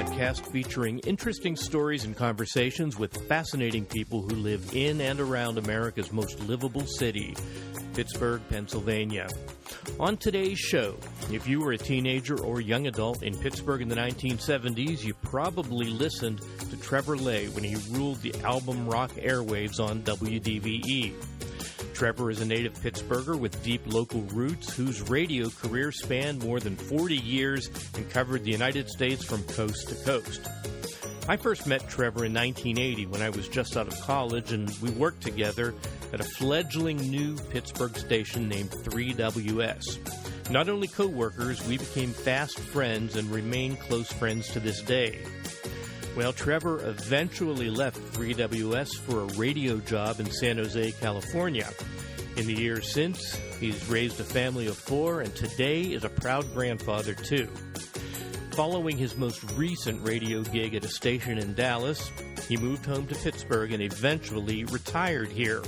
podcast featuring interesting stories and conversations with fascinating people who live in and around America's most livable city, Pittsburgh, Pennsylvania. On today's show, if you were a teenager or young adult in Pittsburgh in the 1970s, you probably listened to Trevor Ley when he ruled the album rock airwaves on WDVE. Trevor is a native Pittsburgher with deep local roots whose radio career spanned more than 40 years and covered the United States from coast to coast. I first met Trevor in 1980 when I was just out of college, and we worked together at a fledgling new Pittsburgh station named 3WS. Not only co-workers, we became fast friends and remain close friends to this day. Well, Trevor eventually left 3WS for a radio job in San Jose, California. In the years since, he's raised a family of 4 and today is a proud grandfather, too. Following his most recent radio gig at a station in Dallas, he moved home to Pittsburgh and eventually retired here.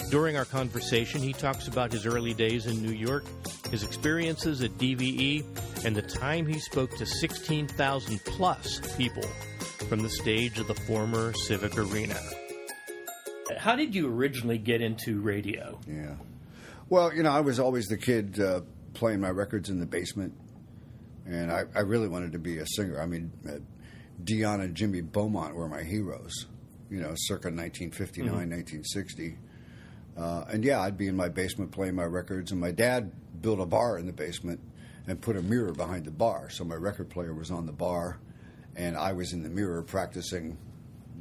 During our conversation, he talks about his early days in New York, his experiences at DVE, and the time he spoke to 16,000-plus people from the stage of the former Civic Arena. How did you originally get into radio? Yeah. Well, I was always the kid playing my records in the basement, and I really wanted to be a singer. I mean, Dion and Jimmy Beaumont were my heroes, circa 1959, 1960. And yeah, I'd be in my basement playing my records, and my dad built a bar in the basement and put a mirror behind the bar. So my record player was on the bar, and I was in the mirror practicing,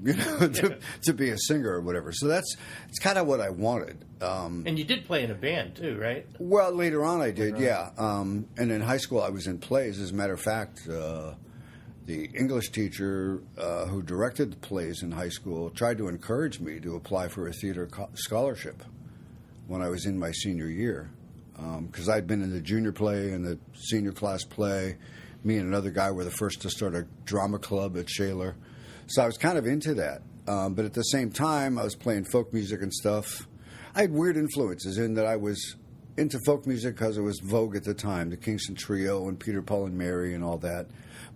to be a singer or whatever. So it's kind of what I wanted. And you did play in a band too, right? Well, later on I did, yeah. And in high school I was in plays. As a matter of fact, the English teacher who directed the plays in high school tried to encourage me to apply for a theater scholarship when I was in my senior year, because I'd been in the junior play and the senior class play. Me and another guy were the first to start a drama club at Shaler. So I was kind of into that. But at the same time, I was playing folk music and stuff. I had weird influences in that I was into folk music because it was vogue at the time, the Kingston Trio and Peter, Paul, and Mary and all that.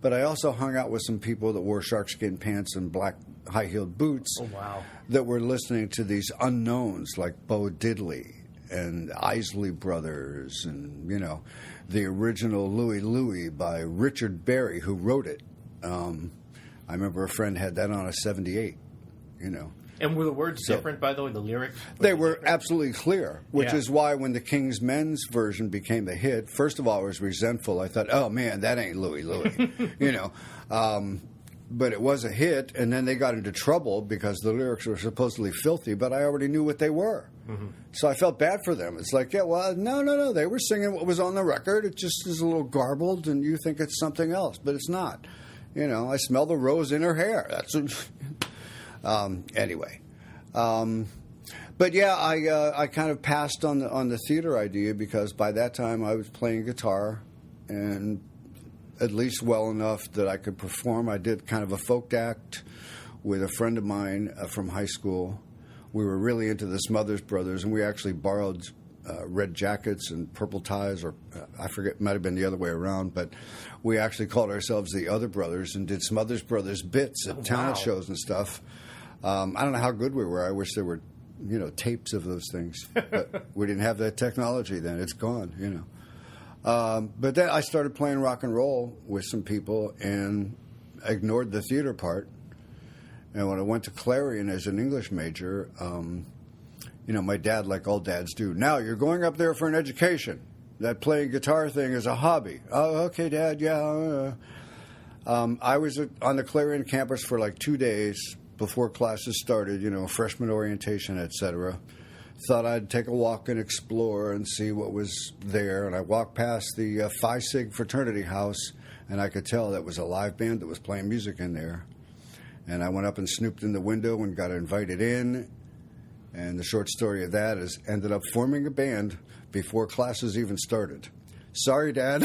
But I also hung out with some people that wore sharkskin pants and black high-heeled boots. Oh, wow. That were listening to these unknowns like Bo Diddley and Isley Brothers and, the original Louie Louie by Richard Berry, who wrote it. I remember a friend had that on a 78, And were the words different, by the way, the lyrics? They were absolutely clear, which is why when the King's Men's version became a hit, first of all, I was resentful. I thought, oh, man, that ain't Louie Louie, But it was a hit, and then they got into trouble because the lyrics were supposedly filthy, but I already knew what they were. Mm-hmm. So I felt bad for them. It's like, no, they were singing what was on the record. It just is a little garbled, and you think it's something else, but it's not. I smell the rose in her hair. That's anyway. But yeah, I kind of passed on the theater idea because by that time I was playing guitar and at least well enough that I could perform. I did kind of a folk act with a friend of mine from high school. We were really into the Smothers Brothers, and we actually borrowed red jackets and purple ties, or I forget, it might have been the other way around, but we actually called ourselves the Other Brothers and did Smothers Brothers bits at talent shows and stuff. I don't know how good we were. I wish there were, tapes of those things. But we didn't have that technology then. It's gone, But then I started playing rock and roll with some people and ignored the theater part. And when I went to Clarion as an English major, my dad, like all dads do, now you're going up there for an education. That playing guitar thing is a hobby. Oh, okay, Dad, yeah. I was on the Clarion campus for like 2 days before classes started, freshman orientation, etc. Thought I'd take a walk and explore and see what was there. And I walked past the Phi Sig fraternity house, and I could tell that was a live band that was playing music in there. And I went up and snooped in the window and got invited in. And the short story of that is ended up forming a band before classes even started. Sorry, Dad.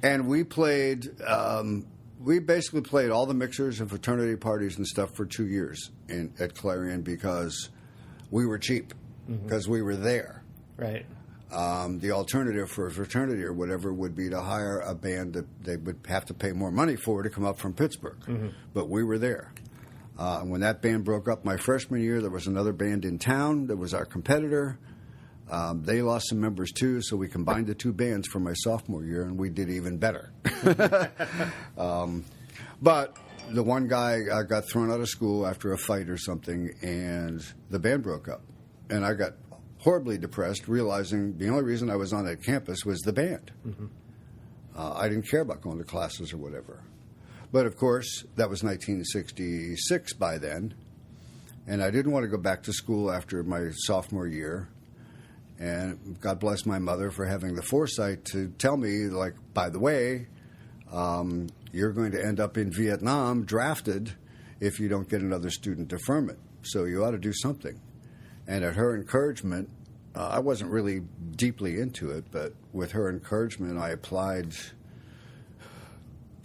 And we played, we basically played all the mixers and fraternity parties and stuff for 2 years at Clarion because we were cheap, because we were there. Right. The alternative for a fraternity or whatever would be to hire a band that they would have to pay more money for to come up from Pittsburgh. Mm-hmm. But we were there. When that band broke up my freshman year, there was another band in town that was our competitor. They lost some members too, so we combined the two bands for my sophomore year, and we did even better. But the one guy got thrown out of school after a fight or something, and the band broke up. And I got horribly depressed, realizing the only reason I was on that campus was the band. Mm-hmm. I didn't care about going to classes or whatever. But, of course, that was 1966 by then, and I didn't want to go back to school after my sophomore year. And God bless my mother for having the foresight to tell me, like, by the way, you're going to end up in Vietnam drafted if you don't get another student deferment. So you ought to do something. And at her encouragement, I wasn't really deeply into it, but with her encouragement, I applied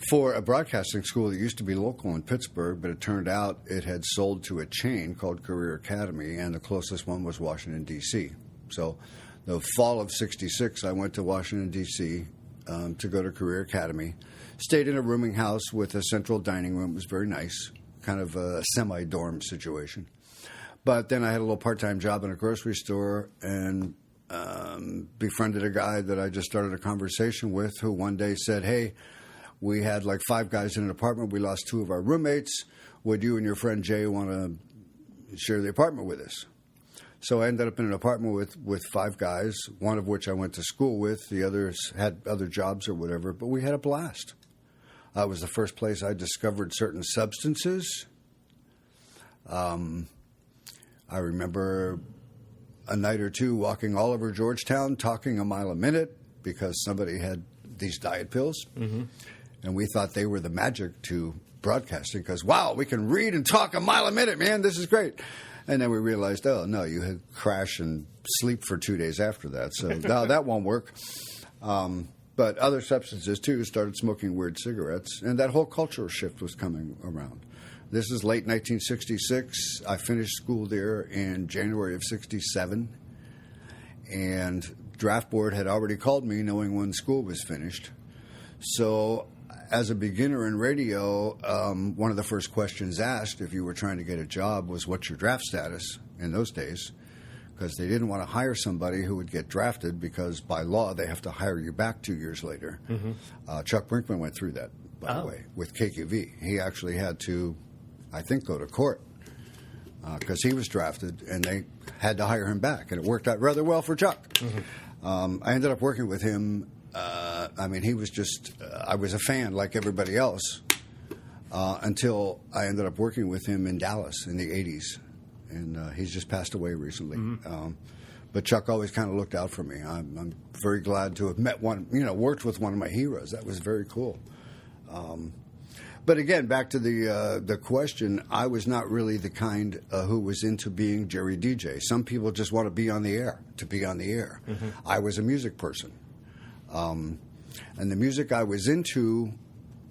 for a broadcasting school that used to be local in Pittsburgh, but it turned out it had sold to a chain called Career Academy, and the closest one was Washington, D.C. So the fall of 66, I went to Washington, D.C. To go to Career Academy. Stayed in a rooming house with a central dining room. It was very nice, kind of a semi-dorm situation. But then I had a little part-time job in a grocery store and befriended a guy that I just started a conversation with who one day said, hey, we had like 5 guys in an apartment. We lost 2 of our roommates. Would you and your friend Jay want to share the apartment with us? So I ended up in an apartment with 5 guys, one of which I went to school with. The others had other jobs or whatever, but we had a blast. It was the first place I discovered certain substances. I remember a night or two walking all over Georgetown, talking a mile a minute because somebody had these diet pills. Mm-hmm. And we thought they were the magic to broadcasting because, wow, we can read and talk a mile a minute, man. This is great. And then we realized, oh, no, you had crash and sleep for 2 days after that. So no, that won't work. But other substances, too, started smoking weird cigarettes. And that whole cultural shift was coming around. This is late 1966. I finished school there in January of 67. And draft board had already called me knowing when school was finished. So as a beginner in radio, one of the first questions asked if you were trying to get a job was, what's your draft status in those days? Because they didn't want to hire somebody who would get drafted because by law they have to hire you back 2 years later. Mm-hmm. Chuck Brinkman went through that, by the way, with KQV. He actually had to, I think, go to court because he was drafted and they had to hire him back. And it worked out rather well for Chuck. Mm-hmm. I ended up working with him. I mean, he was just, I was a fan like everybody else until I ended up working with him in Dallas in the 80s. And he's just passed away recently. Mm-hmm. But Chuck always kind of looked out for me. I'm very glad to have met one, worked with one of my heroes. That was very cool. But again, back to the question, I was not really the kind who was into being Jerry DJ. Some people just want to be on the air, Mm-hmm. I was a music person. And the music I was into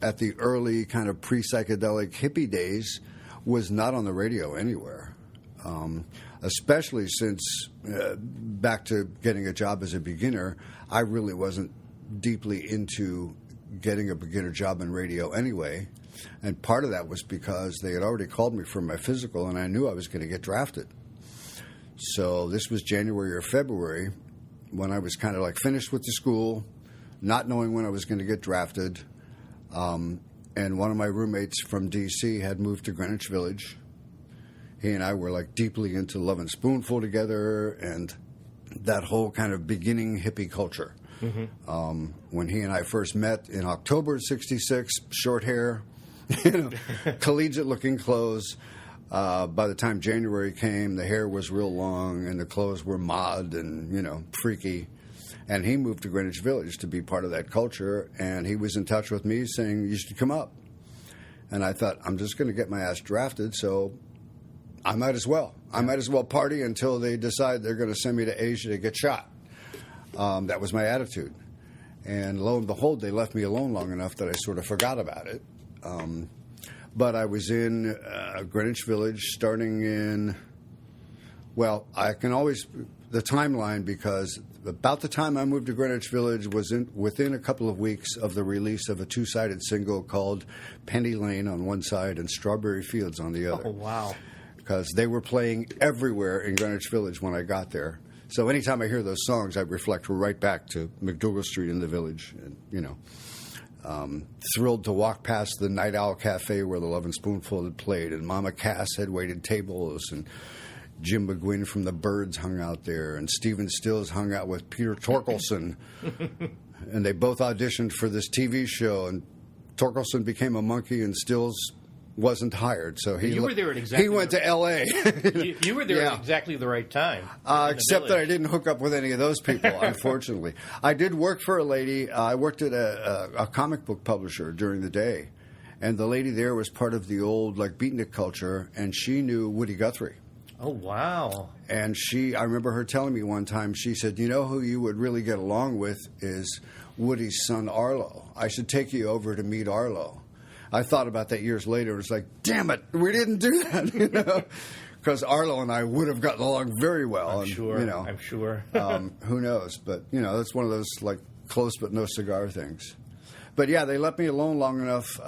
at the early kind of pre-psychedelic hippie days was not on the radio anywhere, especially since, back to getting a job as a beginner, I really wasn't deeply into getting a beginner job in radio anyway. And part of that was because they had already called me for my physical, and I knew I was going to get drafted. So this was January or February when I was kind of like finished with the school, not knowing when I was going to get drafted. And one of my roommates from D.C. had moved to Greenwich Village. He and I were like deeply into Love and Spoonful together and that whole kind of beginning hippie culture. Mm-hmm. When he and I first met in October of 66, short hair, collegiate-looking clothes. By the time January came, the hair was real long and the clothes were mod and, freaky. And he moved to Greenwich Village to be part of that culture, and he was in touch with me saying, you should come up. And I thought, I'm just going to get my ass drafted, so I might as well. I might as well party until they decide they're going to send me to Asia to get shot. That was my attitude. And lo and behold, they left me alone long enough that I sort of forgot about it. But I was in Greenwich Village starting in, well, I can always, the timeline, because about the time I moved to Greenwich Village was within a couple of weeks of the release of a two-sided single called Penny Lane on one side and Strawberry Fields on the other. Oh, wow. Because they were playing everywhere in Greenwich Village when I got there. So anytime I hear those songs, I reflect right back to McDougal Street in the Village. And, you know, thrilled to walk past the Night Owl Cafe where the Lovin' Spoonful had played, and Mama Cass had waited tables, and Jim McGuinn from the Byrds hung out there, and Stephen Stills hung out with Peter Torkelson. And they both auditioned for this TV show, and Torkelson became a monkey, and Stills wasn't hired, so you were there at exactly he went to L.A. you were there at exactly the right time. Except that I didn't hook up with any of those people, unfortunately. I did work for a lady. I worked at a comic book publisher during the day, and the lady there was part of the old beatnik culture, and she knew Woody Guthrie. Oh, wow. And I remember her telling me one time, she said, you know who you would really get along with is Woody's son Arlo. I should take you over to meet Arlo. I thought about that years later. It was like, damn it, we didn't do that, you know, because Arlo and I would have gotten along very well. I'm sure. Who knows? But, you know, that's one of those, close but no cigar things. But, yeah, they left me alone long enough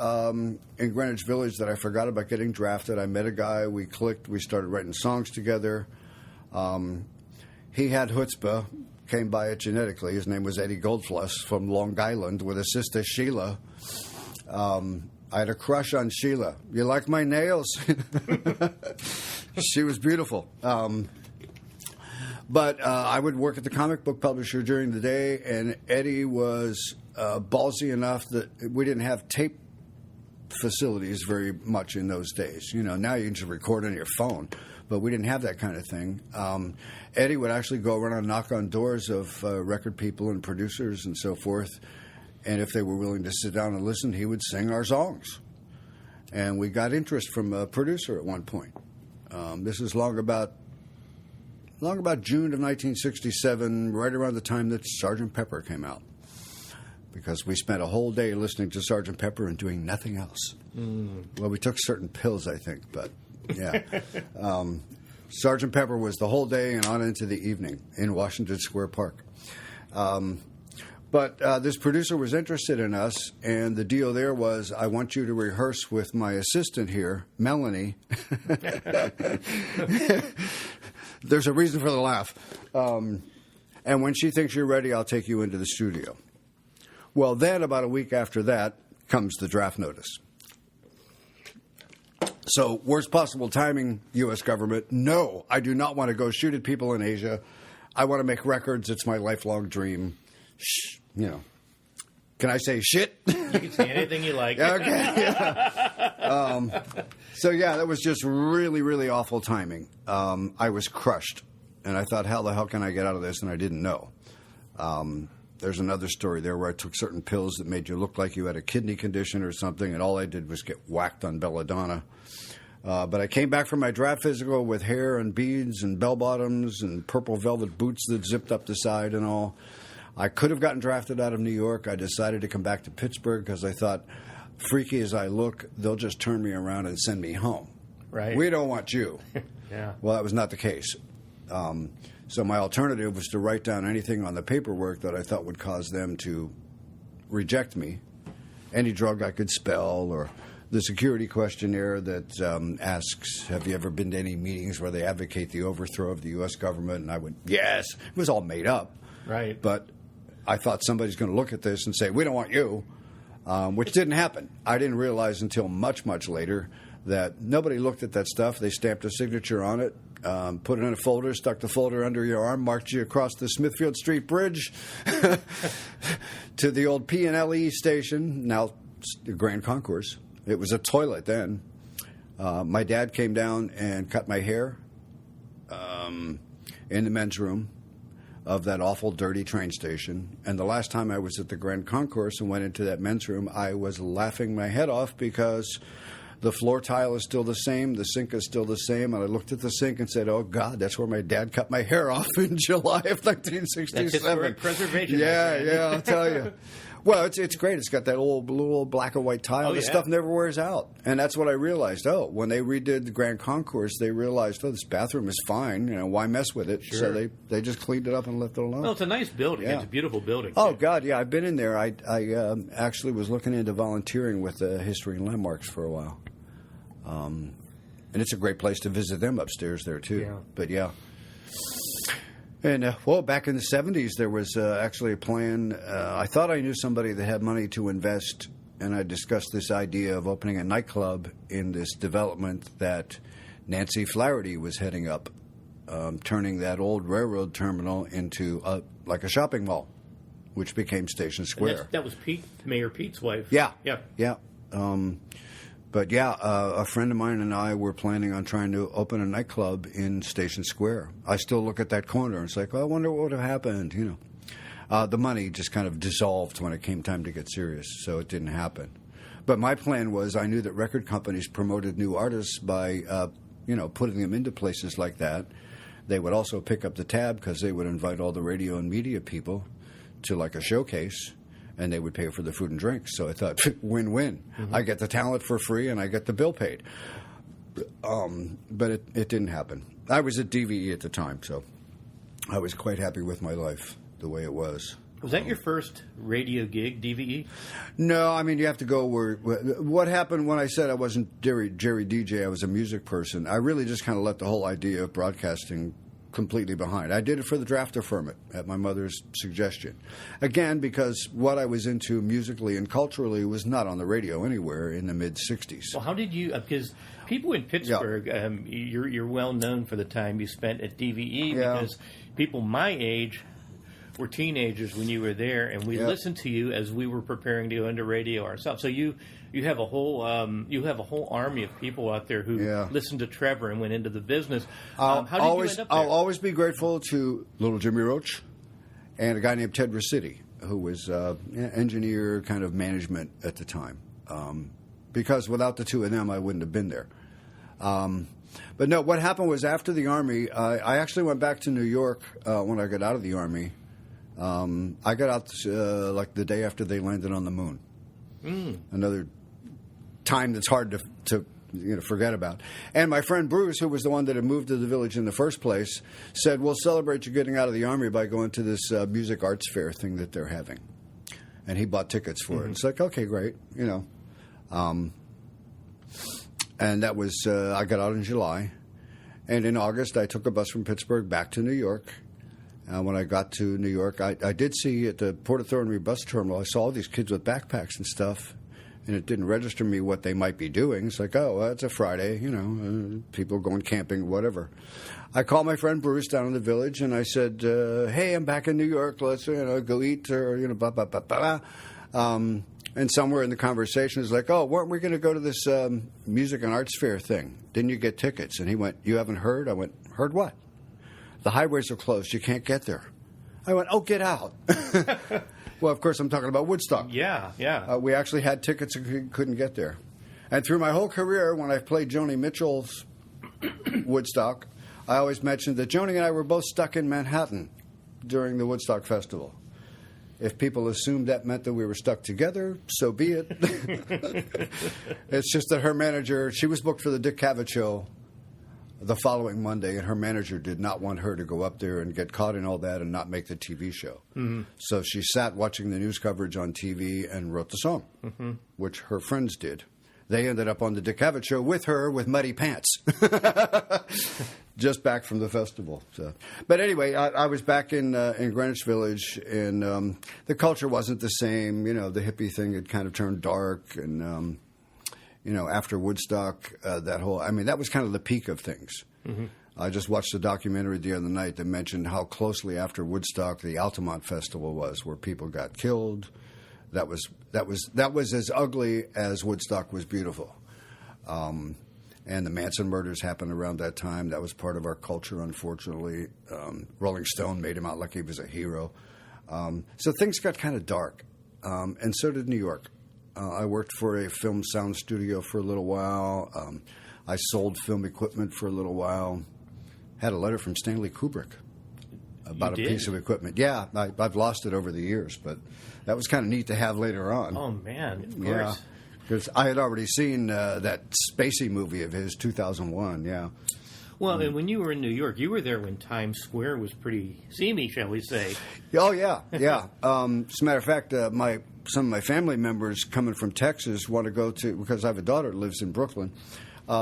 in Greenwich Village that I forgot about getting drafted. I met a guy. We clicked. We started writing songs together. He had chutzpah, came by it genetically. His name was Eddie Goldfluss from Long Island with his sister Sheila. I had a crush on Sheila. You like my nails? She was beautiful. But I would work at the comic book publisher during the day, and Eddie was ballsy enough that we didn't have tape facilities very much in those days. You know, now you can just record on your phone, but we didn't have that kind of thing. Eddie would actually go around and knock on doors of record people and producers and so forth. And if they were willing to sit down and listen, he would sing our songs. And we got interest from a producer at one point. This is long about June of 1967, right around the time that Sgt. Pepper came out. Because we spent a whole day listening to Sgt. Pepper and doing nothing else. Well, we took certain pills, I think, but yeah. Sgt. Pepper was the whole day and on into the evening in Washington Square Park. But this producer was interested in us, and the deal there was, I want you to rehearse with my assistant here, Melanie. There's a reason for the laugh. And when she thinks you're ready, I'll take you into the studio. Well, then, about a week after that, comes the draft notice. So, worst possible timing, U.S. government. No, I do not want to go shoot at people in Asia. I want to make records. It's my lifelong dream. Shh. You know, can I say shit? You can say anything you like. Okay. Yeah. So, yeah, that was just really, really awful timing. I was crushed, and I thought, how the hell can I get out of this? And I didn't know. There's another story there where I took certain pills that made you look like you had a kidney condition or something, and all I did was get whacked on belladonna. But I came back from my draft physical with hair and beads and bell-bottoms and purple velvet boots that zipped up the side and all. I could have gotten drafted out of New York. I decided to come back to Pittsburgh because I thought, freaky as I look, they'll just turn me around and send me home. Right. We don't want you. Yeah. Well, that was not the case. So my alternative was to write down anything on the paperwork that I thought would cause them to reject me. Any drug I could spell, or the security questionnaire that asks, have you ever been to any meetings where they advocate the overthrow of the U.S. government? And I went, yes. It was all made up. Right. But I thought somebody's going to look at this and say, we don't want you, which didn't happen. I didn't realize until much, much later that nobody looked at that stuff. They stamped a signature on it, put it in a folder, stuck the folder under your arm, marched you across the Smithfield Street Bridge to the old P&LE station, now the Grand Concourse. It was a toilet then. My dad came down and cut my hair in the men's room of that awful, dirty train station. And the last time I was at the Grand Concourse and went into that men's room, I was laughing my head off because the floor tile is still the same, the sink is still the same, and I looked at the sink and said, oh, God, that's where my dad cut my hair off in July of 1967. That's historic preservation. Yeah, I'll tell you. Well, it's great. It's got that little black and white tile. The stuff never wears out. And that's what I realized. When they redid the Grand Concourse, they realized, this bathroom is fine. Why mess with it? Sure. So they just cleaned it up and left it alone. Well, it's a nice building. Yeah. It's a beautiful building. Oh, God, yeah. I've been in there. I actually was looking into volunteering with History and Landmarks for a while. And it's a great place to visit them upstairs there, too. Yeah. But, yeah. And, back in the 70s, there was actually a plan. I thought I knew somebody that had money to invest, and I discussed this idea of opening a nightclub in this development that Nancy Flaherty was heading up, turning that old railroad terminal into like a shopping mall, which became Station Square. That was Mayor Pete's wife. Yeah. Yeah. But a friend of mine and I were planning on trying to open a nightclub in Station Square. I still look at that corner and it's like, I wonder what would have happened, The money just kind of dissolved when it came time to get serious, so it didn't happen. But my plan was I knew that record companies promoted new artists by, putting them into places like that. They would also pick up the tab because they would invite all the radio and media people to like a showcase. And they would pay for the food and drinks. So I thought, win-win. Mm-hmm. I get the talent for free, and I get the bill paid. But it didn't happen. I was at DVE at the time, so I was quite happy with my life the way it was. Was that your first radio gig, DVE? No, you have to go where... What happened when I said I wasn't Jerry DJ, I was a music person, I really just kind of let the whole idea of broadcasting completely behind. I did it for the drafter firm at my mother's suggestion. Again, because what I was into musically and culturally was not on the radio anywhere in the mid-'60s. Well, how did you... Because people in Pittsburgh, you're well known for the time you spent at DVE because people my age were teenagers when you were there, and we listened to you as we were preparing to go into radio ourselves. So you have a whole army of people out there who listened to Trevor and went into the business. How did you end up there? I'll always be grateful to little Jimmy Roach and a guy named Ted Rossetti, who was engineer kind of management at the time. Because without the two of them, I wouldn't have been there. But no, what happened was after the Army, I actually went back to New York when I got out of the Army. I got out like the day after they landed on the moon. Another time that's hard to forget about. And my friend Bruce, who was the one that had moved to the village in the first place, said, we'll celebrate you getting out of the Army by going to this music arts fair thing that they're having. And he bought tickets for it. It's like, okay, great, And that was, I got out in July. And in August, I took a bus from Pittsburgh back to New York. When I got to New York, I did see at the Port Authority bus terminal, I saw all these kids with backpacks and stuff, and it didn't register me what they might be doing. It's like, well, it's a Friday, people going camping, whatever. I called my friend Bruce down in the village, and I said, hey, I'm back in New York. Let's go eat, or, blah, blah, blah, blah. And somewhere in the conversation, it's like, weren't we going to go to this music and arts fair thing? Didn't you get tickets? And he went, you haven't heard? I went, heard what? The highways are closed. You can't get there. I went, get out. Well, of course, I'm talking about Woodstock. Yeah. We actually had tickets and couldn't get there. And through my whole career, when I played Joni Mitchell's Woodstock, I always mentioned that Joni and I were both stuck in Manhattan during the Woodstock Festival. If people assumed that meant that we were stuck together, so be it. It's just that her manager, she was booked for the Dick Cavett show the following Monday, and her manager did not want her to go up there and get caught in all that and not make the TV show. So she sat watching the news coverage on TV and wrote the song, which her friends did. They ended up on the Dick Cavett show with her with muddy pants, just back from the festival. So, but anyway, I was back in Greenwich Village, and the culture wasn't the same. The hippie thing had kind of turned dark, and after Woodstock, that was kind of the peak of things. I just watched a documentary the other night that mentioned how closely after Woodstock the Altamont Festival was, where people got killed. That was as ugly as Woodstock was beautiful. And the Manson murders happened around that time. That was part of our culture, unfortunately. Rolling Stone made him out like he was a hero. So things got kind of dark, and so did New York. I worked for a film sound studio for a little while. I sold film equipment for a little while. Had a letter from Stanley Kubrick about a piece of equipment. Yeah, I've lost it over the years, but that was kind of neat to have later on. Oh, man, of course. Yeah, because I had already seen that Spacey movie of his, 2001, yeah. Well, and when you were in New York, you were there when Times Square was pretty seamy, shall we say. Oh, yeah, yeah. As a matter of fact, some of my family members coming from Texas want to go to, because I have a daughter that lives in Brooklyn,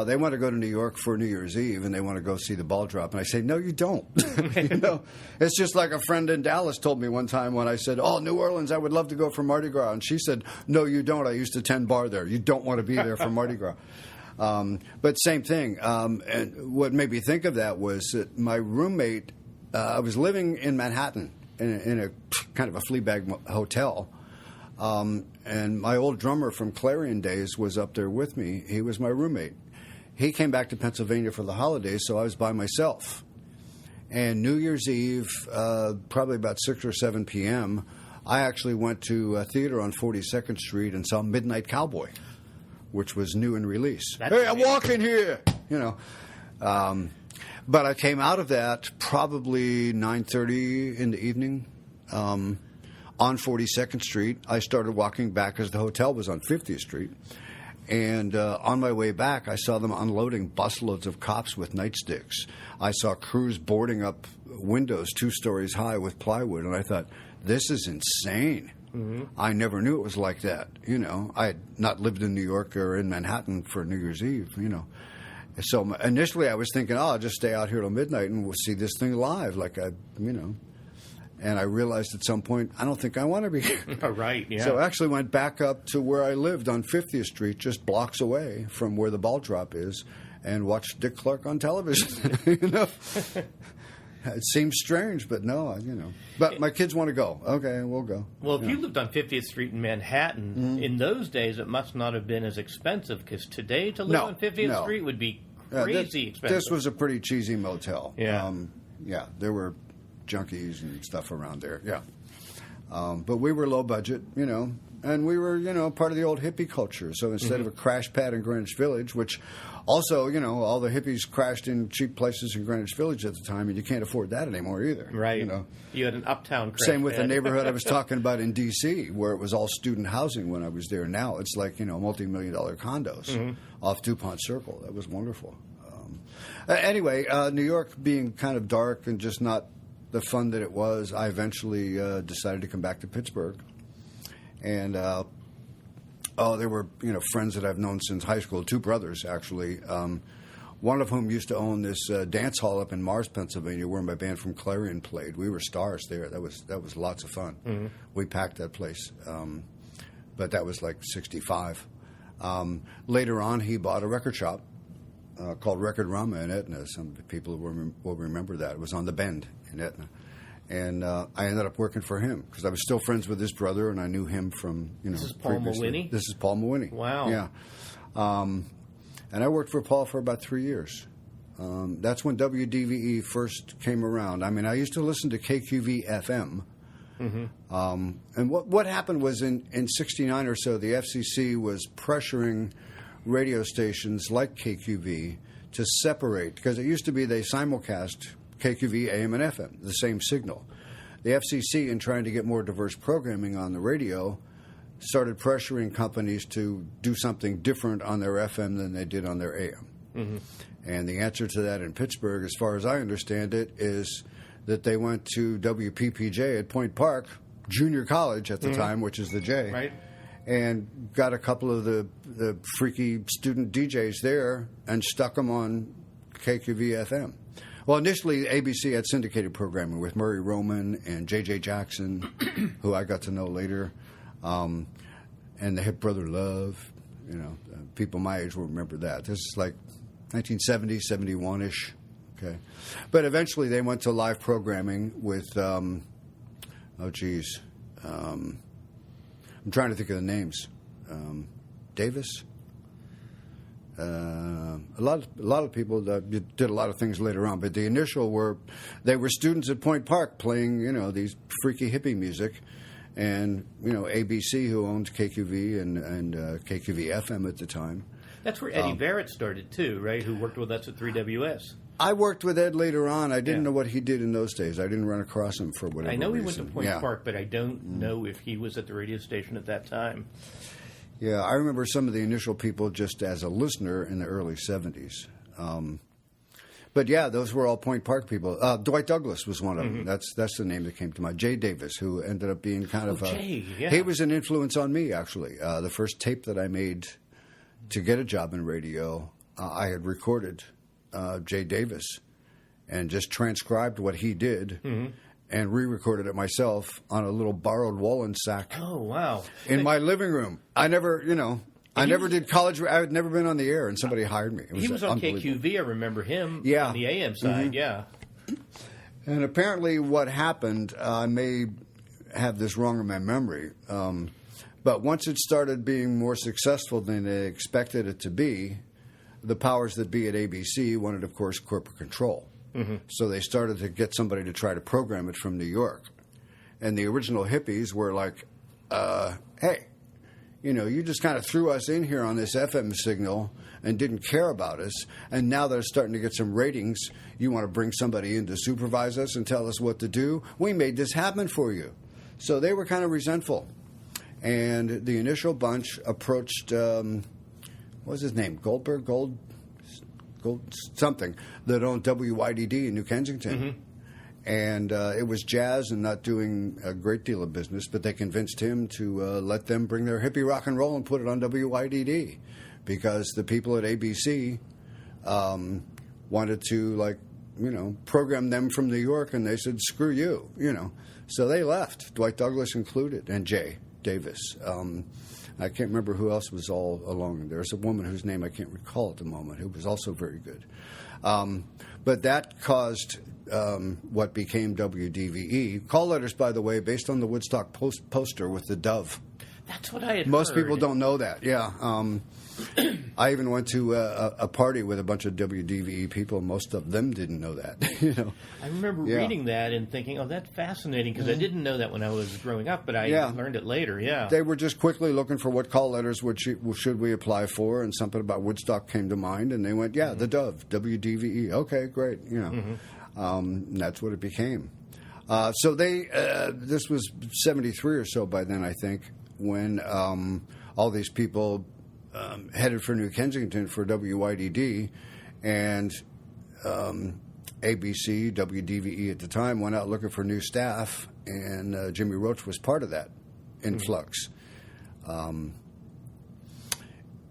they want to go to New York for New Year's Eve, and they want to go see the ball drop. And I say, no, you don't. It's just like a friend in Dallas told me one time when I said, oh, New Orleans, I would love to go for Mardi Gras. And she said, no, you don't. I used to tend bar there. You don't want to be there for Mardi Gras. But same thing. And what made me think of that was that my roommate, I was living in Manhattan in a kind of a Fleabag hotel. And my old drummer from Clarion days was up there with me. He was my roommate. He came back to Pennsylvania for the holidays, so I was by myself. And New Year's Eve, probably about 6 or 7 p.m., I actually went to a theater on 42nd Street and saw Midnight Cowboy, which was new in release. Hey, I'm walking here! But I came out of that probably 9:30 in the evening on 42nd Street. I started walking back because the hotel was on 50th Street. And on my way back, I saw them unloading busloads of cops with nightsticks. I saw crews boarding up windows 2 stories high with plywood, and I thought, this is insane. Mm-hmm. I never knew it was like that. I had not lived in New York or in Manhattan for New Year's Eve, So initially I was thinking, I'll just stay out here till midnight and we'll see this thing live, And I realized at some point, I don't think I want to be here. Right, yeah. So I actually went back up to where I lived on 50th Street, just blocks away from where the ball drop is, and watched Dick Clark on television. It seems strange, but no, But my kids want to go. Okay, we'll go. Well, if you lived on 50th Street in Manhattan, in those days it must not have been as expensive, because today to live on 50th Street would be crazy expensive. This was a pretty cheesy motel. Yeah. There were junkies and stuff around there, but we were low budget, and we were, part of the old hippie culture. So instead of a crash pad in Greenwich Village, which also, all the hippies crashed in cheap places in Greenwich Village at the time, and you can't afford that anymore either. Right. You had an uptown crash Same with pad. the neighborhood I was talking about in D.C., where it was all student housing when I was there. Now it's like, multi-million-dollar condos off DuPont Circle. That was wonderful. Anyway, New York being kind of dark and just not the fun that it was, I eventually decided to come back to Pittsburgh. And, there were, friends that I've known since high school, 2 brothers, actually, one of whom used to own this dance hall up in Mars, Pennsylvania, where my band from Clarion played. We were stars there. That was lots of fun. Mm-hmm. We packed that place. But that was like 65. Later on, he bought a record shop called Record Rama in Etna. Some people will remember that. It was on the Bend in Etna. And I ended up working for him because I was still friends with his brother, and I knew him from, This is Paul previously. Mawhinney? This is Paul Mawhinney. Wow. Yeah. And I worked for Paul for about 3 years. That's when WDVE first came around. I mean, I used to listen to KQV FM. Mm-hmm. And what happened was in 69 or so, the FCC was pressuring radio stations like KQV to separate, because it used to be they simulcast KQV, AM, and FM, the same signal. The FCC, in trying to get more diverse programming on the radio, started pressuring companies to do something different on their FM than they did on their AM. Mm-hmm. And the answer to that in Pittsburgh, as far as I understand it, is that they went to WPPJ at Point Park, junior college at the time, which is the J, right, and got a couple of the freaky student DJs there and stuck them on KQV FM. Well, initially, ABC had syndicated programming with Murray Roman and J.J. Jackson, who I got to know later, and the Hip Brother Love. People my age will remember that. This is like 1970, 71-ish. Okay. But eventually they went to live programming with, I'm trying to think of the names. Davis? A lot of people did a lot of things later on, but the initial they were students at Point Park playing, these freaky hippie music, and ABC, who owned KQV and KQV FM at the time. That's where Eddie Barrett started too, right? Who worked with us at 3WS. I worked with Ed later on. I didn't know what he did in those days. I didn't run across him for whatever reason. I know he went to Point Park, but I don't know if he was at the radio station at that time. Yeah, I remember some of the initial people just as a listener in the early 70s. But yeah, those were all Point Park people. Dwight Douglas was one of them. That's the name that came to mind. Jay Davis, who ended up being kind of Jay, he was an influence on me, actually. The first tape that I made to get a job in radio, I had recorded Jay Davis and just transcribed what he did and re-recorded it myself on a little borrowed Wallen sack. Oh, wow. In my living room. I never did college. I had never been on the air, and somebody hired me. He was on KQV. I remember him on the AM side, And apparently what happened, I may have this wrong in my memory, but once it started being more successful than they expected it to be, the powers that be at ABC wanted, of course, corporate control. So they started to get somebody to try to program it from New York. And the original hippies were like, hey, you just kind of threw us in here on this FM signal and didn't care about us. And now they're starting to get some ratings. You want to bring somebody in to supervise us and tell us what to do? We made this happen for you. So they were kind of resentful. And the initial bunch approached, what was his name? Gold something, that owned WYDD in New Kensington. And it was jazz and not doing a great deal of business, but they convinced him to let them bring their hippie rock and roll and put it on WYDD because the people at ABC wanted to, program them from New York, and they said, screw you, So they left, Dwight Douglas included, and Jay Davis. I can't remember who else was all along. There's a woman whose name I can't recall at the moment who was also very good. But that caused what became WDVE. Call letters, by the way, based on the Woodstock poster with the dove. That's what I had Most heard. people don't know that, yeah. I even went to a party with a bunch of WDVE people. Most of them didn't know that. I remember reading that and thinking, oh, that's fascinating, because I didn't know that when I was growing up, but I learned it later, They were just quickly looking for what call letters should we apply for, and something about Woodstock came to mind, and they went, the Dove, WDVE. Okay, great, that's what it became. So this was 73 or so by then, I think, when all these people headed for New Kensington for WYDD, and ABC, WDVE at the time, went out looking for new staff, and Jimmy Roach was part of that influx. And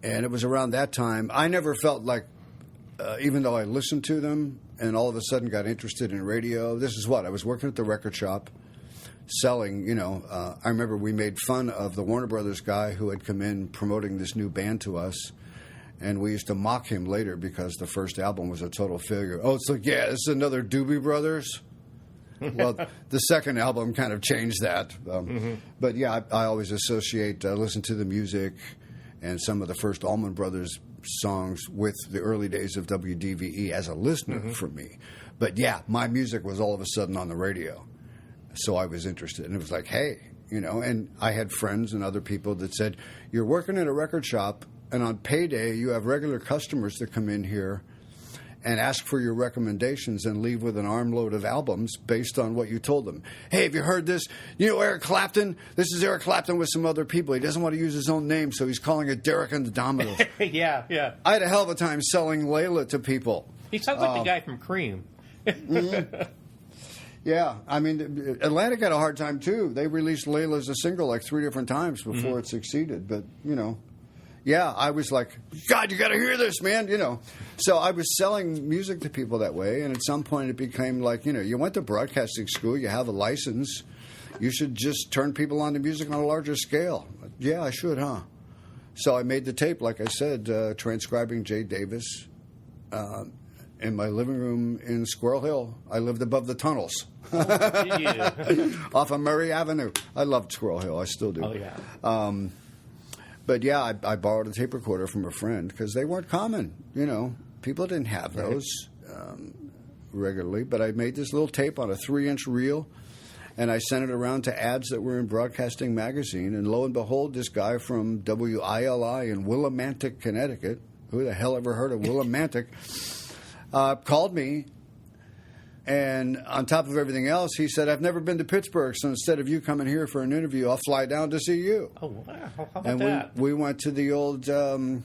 it was around that time. I never felt like, even though I listened to them and all of a sudden got interested in radio, this is what, I was working at the record shop, selling, I remember we made fun of the Warner Brothers guy who had come in promoting this new band to us, and we used to mock him later because the first album was a total failure. Oh, it's like, this is another Doobie Brothers. Well, the second album kind of changed that. But yeah, I always associate, listen to the music and some of the first Allman Brothers songs with the early days of WDVE as a listener for me. But yeah, my music was all of a sudden on the radio. So I was interested, and it was like, hey, and I had friends and other people that said, you're working in a record shop, and on payday you have regular customers that come in here and ask for your recommendations and leave with an armload of albums based on what you told them. Hey, have you heard this? Eric Clapton? This is Eric Clapton with some other people. He doesn't want to use his own name, so he's calling it Derek and the Dominoes. Yeah. I had a hell of a time selling Layla to people. He sounds like the guy from Cream. Yeah, I mean, Atlantic had a hard time, too. They released Layla as a single like 3 different times before it succeeded. But, I was like, God, you got to hear this, man, So I was selling music to people that way, and at some point it became like, you went to broadcasting school, you have a license, you should just turn people on to music on a larger scale. Yeah, I should, huh? So I made the tape, like I said, transcribing Jay Davis in my living room in Squirrel Hill. I lived above the tunnels. Off of Murray Avenue. I loved Squirrel Hill. I still do. Oh, yeah. But yeah, I borrowed a tape recorder from a friend because they weren't common. People didn't have those regularly. But I made this little tape on a 3-inch reel, and I sent it around to ads that were in Broadcasting Magazine. And lo and behold, this guy from WILI in Willimantic, Connecticut, who the hell ever heard of Willimantic, called me. And on top of everything else, he said, I've never been to Pittsburgh, so instead of you coming here for an interview, I'll fly down to see you. Oh, wow. How about and that? We went to the old, the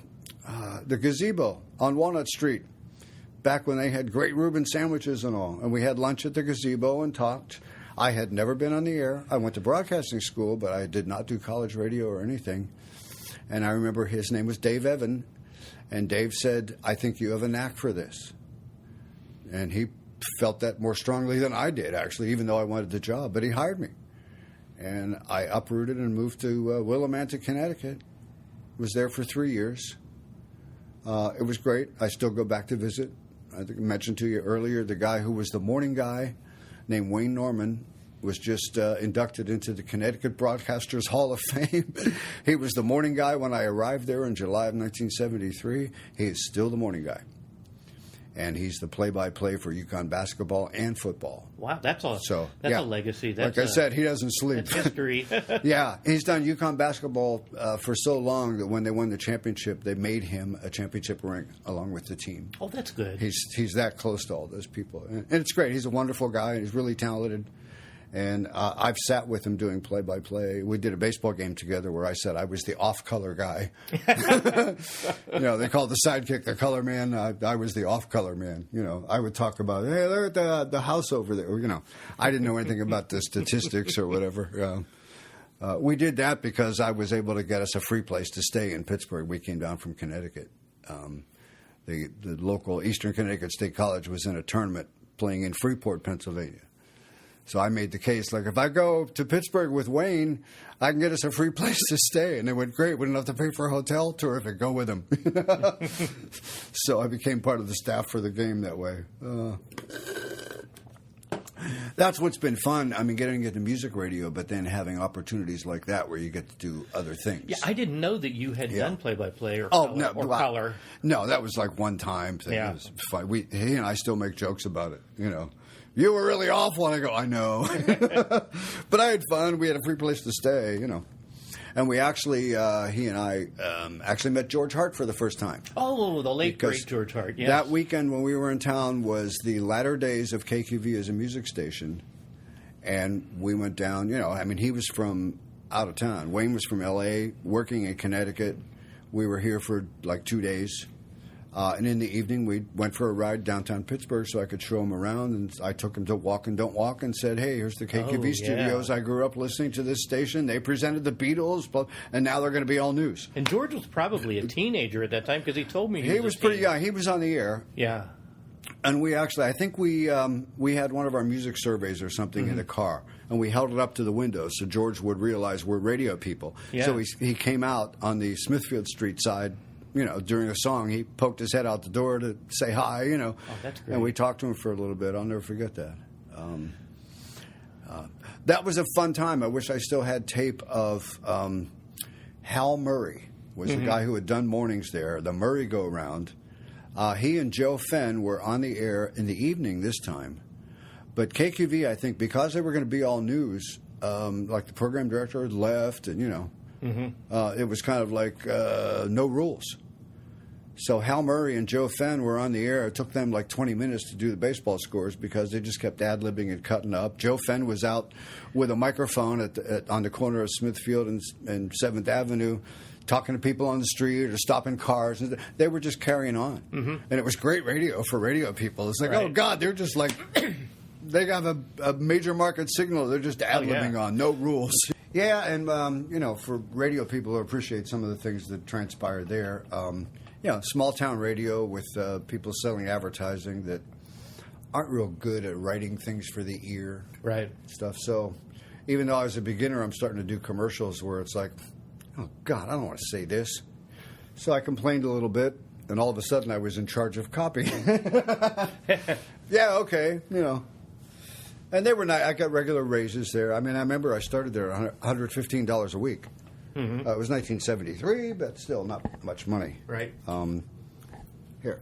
gazebo on Walnut Street, back when they had great Reuben sandwiches and all. And we had lunch at the gazebo and talked. I had never been on the air. I went to broadcasting school, but I did not do college radio or anything. And I remember his name was Dave Evan. And Dave said, I think you have a knack for this. And he felt that more strongly than I did, actually, even though I wanted the job. But he hired me. And I uprooted and moved to Willimantic, Connecticut. Was there for 3 years. It was great. I still go back to visit. I think I mentioned to you earlier, the guy who was the morning guy named Wayne Norman was just inducted into the Connecticut Broadcasters Hall of Fame. He was the morning guy when I arrived there in July of 1973. He is still the morning guy. And he's the play-by-play for UConn basketball and football. Wow, that's a legacy. Like I said, he doesn't sleep. That's history. Yeah, he's done UConn basketball for so long that when they won the championship, they made him a championship ring along with the team. Oh, that's good. He's that close to all those people. And it's great. He's a wonderful guy. He's really talented. And I've sat with him doing play-by-play. We did a baseball game together where I said I was the off-color guy. You know, they called the sidekick the color man. I was the off-color man. You know, I would talk about, hey, look at the house over there. You know, I didn't know anything about the statistics or whatever. We did that because I was able to get us a free place to stay in Pittsburgh. We came down from Connecticut. The local Eastern Connecticut State College was in a tournament playing in Freeport, Pennsylvania. So I made the case, like, if I go to Pittsburgh with Wayne, I can get us a free place to stay. And they went, great, we don't have to pay for a hotel. Terrific, go with him. So I became part of the staff for the game that way. That's what's been fun. I mean, getting into music radio, but then having opportunities like that where you get to do other things. Yeah, I didn't know that you had done play-by-play or color. No, that was like one time thing. Yeah. It was fun. He and I still make jokes about it, you know. You were really awful. And I go, I know. But I had fun. We had a free place to stay, you know. And we actually, he and I actually met George Hart for the first time. Oh, the late, great George Hart, yes. That weekend when we were in town was the latter days of KQV as a music station. And we went down, you know, I mean, he was from out of town. Wayne was from L.A., working in Connecticut. We were here for like 2 days. And in the evening, we went for a ride downtown Pittsburgh so I could show him around. And I took him to Walk and Don't Walk and said, hey, here's the KQV studios. I grew up listening to this station. They presented the Beatles, and now they're going to be all news. And George was probably a teenager at that time because he told me he was pretty young. He was on the air. Yeah. And we actually, I think we had one of our music surveys or something in the car. And we held it up to the window so George would realize we're radio people. Yeah. So he came out on the Smithfield Street side. You know, during a song, he poked his head out the door to say hi, you know. Oh, that's great. And we talked to him for a little bit. I'll never forget that. That was a fun time. I wish I still had tape of Hal Murray was the guy who had done mornings there, the Murray Go-Round. He and Joe Fenn were on the air in the evening this time. But KQV, I think, because they were going to be all news, like the program director had left and, you know, it was kind of like no rules. So Hal Murray and Joe Fenn were on the air. It took them like 20 minutes to do the baseball scores because they just kept ad-libbing and cutting up. Joe Fenn was out with a microphone on the corner of Smithfield and 7th Avenue talking to people on the street or stopping cars. They were just carrying on. And it was great radio for radio people. It's like, oh, God, they're just like, they have a major market signal. They're just ad-libbing on, no rules. Yeah, and, you know, for radio people who appreciate some of the things that transpired there, you know, small-town radio with people selling advertising that aren't real good at writing things for the ear. Right. Stuff. So even though I was a beginner, I'm starting to do commercials where it's like, oh, God, I don't want to say this. So I complained a little bit, and all of a sudden I was in charge of copy. Yeah, okay, you know. And they were nice. I got regular raises there. I mean, I remember I started there at $115 a week. It was 1973, but still not much money. Right. Here,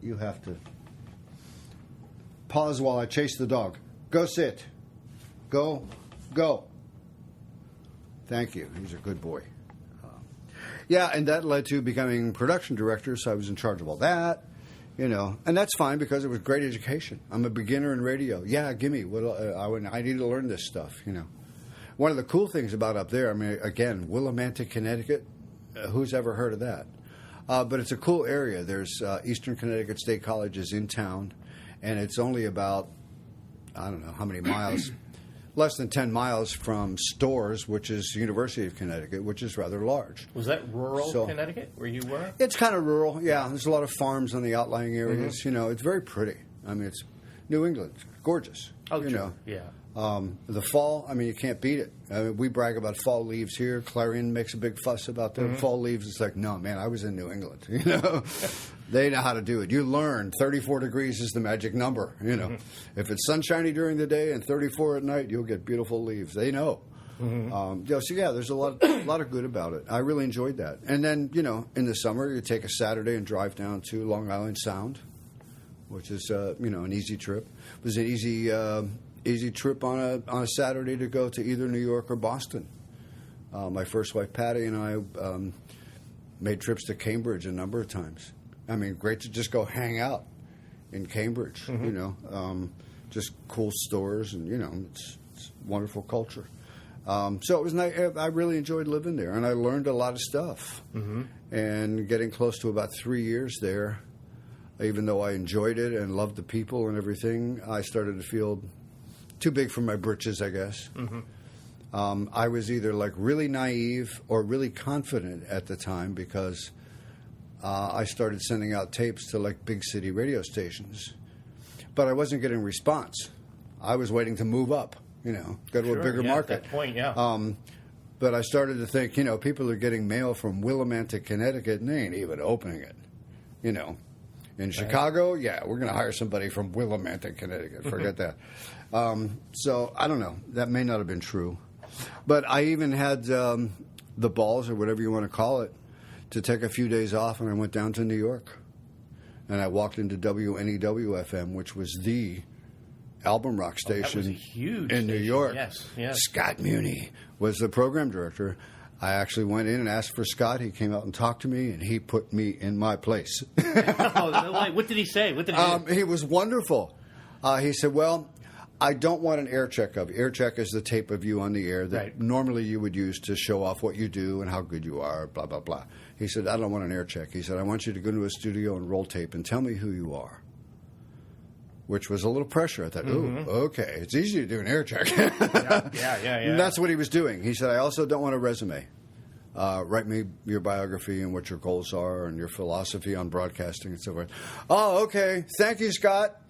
you have to pause while I chase the dog. Go sit. Go. Thank you. He's a good boy. Yeah, and that led to becoming production director, so I was in charge of all that. And that's fine because it was great education. I'm a beginner in radio. Yeah, gimme. I need to learn this stuff, One of the cool things about up there, again, Willimantic, Connecticut, who's ever heard of that? But it's a cool area. There's Eastern Connecticut State College is in town, and it's only about, I don't know how many miles, less than 10 miles from Storrs, which is University of Connecticut, which is rather large. Was that rural Connecticut where you were? It's kind of rural, yeah. There's a lot of farms on the outlying areas. It's very pretty. It's New England, gorgeous. Oh, true. Yeah. The fall, you can't beat it. We brag about fall leaves here. Clarion makes a big fuss about their fall leaves. It's like, no, man, I was in New England. They know how to do it. You learn 34 degrees is the magic number. If it's sunshiny during the day and 34 at night, you'll get beautiful leaves. They know. There's a lot of good about it. I really enjoyed that. And then, in the summer, you take a Saturday and drive down to Long Island Sound, which is, an easy trip. It was an easy trip on a Saturday to go to either New York or Boston. My first wife, Patty, and I made trips to Cambridge a number of times. Great to just go hang out in Cambridge, just cool stores and, it's wonderful culture. So it was nice. I really enjoyed living there, and I learned a lot of stuff. And getting close to about 3 years there, even though I enjoyed it and loved the people and everything, I started to feel too big for my britches, I guess. I was either really naive or really confident at the time because I started sending out tapes to big city radio stations. But I wasn't getting response. I was waiting to move up, go to a bigger market. At that point, yeah. But I started to think, people are getting mail from Willimantic, Connecticut, and they ain't even opening it, In Chicago, we're going to hire somebody from Willimantic, Connecticut. Forget that. So I don't know. That may not have been true. But I even had the balls, or whatever you want to call it, to take a few days off, and I went down to New York. And I walked into WNEW-FM, which was the album rock station that was a huge in New station. York. Yes. Scott Muni was the program director. I actually went in and asked for Scott. He came out and talked to me, and he put me in my place. What did he say? What did he do? He was wonderful. He said, well, I don't want an air check of you. Air check is the tape of you on the air that normally you would use to show off what you do and how good you are, blah, blah, blah. He said, I don't want an air check. He said, I want you to go into a studio and roll tape and tell me who you are. Which was a little pressure. I thought, okay, it's easy to do an air check. Yeah. And that's what he was doing. He said, I also don't want a resume. Write me your biography and what your goals are and your philosophy on broadcasting and so forth. Oh, okay. Thank you, Scott.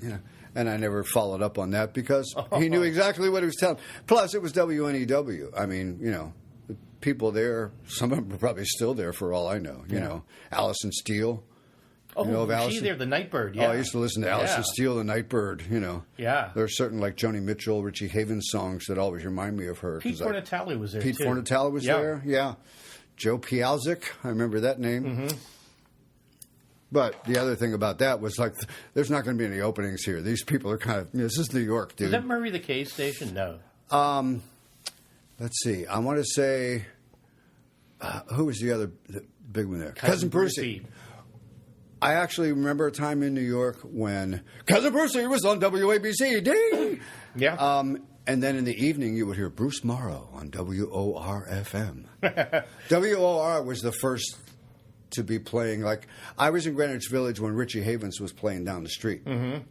And I never followed up on that because he knew exactly what he was telling. Plus, it was WNEW. The people there, some of them are probably still there for all I know. Allison Steele. Was she there, the Nightbird? Yeah. Oh, I used to listen to Allison Steele, the Nightbird, Yeah. There are certain, Joni Mitchell, Richie Havens songs that always remind me of her. Pete Fornatale was there, Pete too. Fornatale was there, yeah. Joe Pialzik, I remember that name. But the other thing about that was, there's not going to be any openings here. These people are kind of, this is New York, dude. Is that Murray the K station? No. Let's see. I want to say, who was the other big one there? Cousin Brucey. I actually remember a time in New York when Cousin Brucey was on WABC. Ding! Yeah. And then in the evening, you would hear Bruce Morrow on WOR-FM. WOR was the first to be playing. I was in Greenwich Village when Richie Havens was playing down the street. And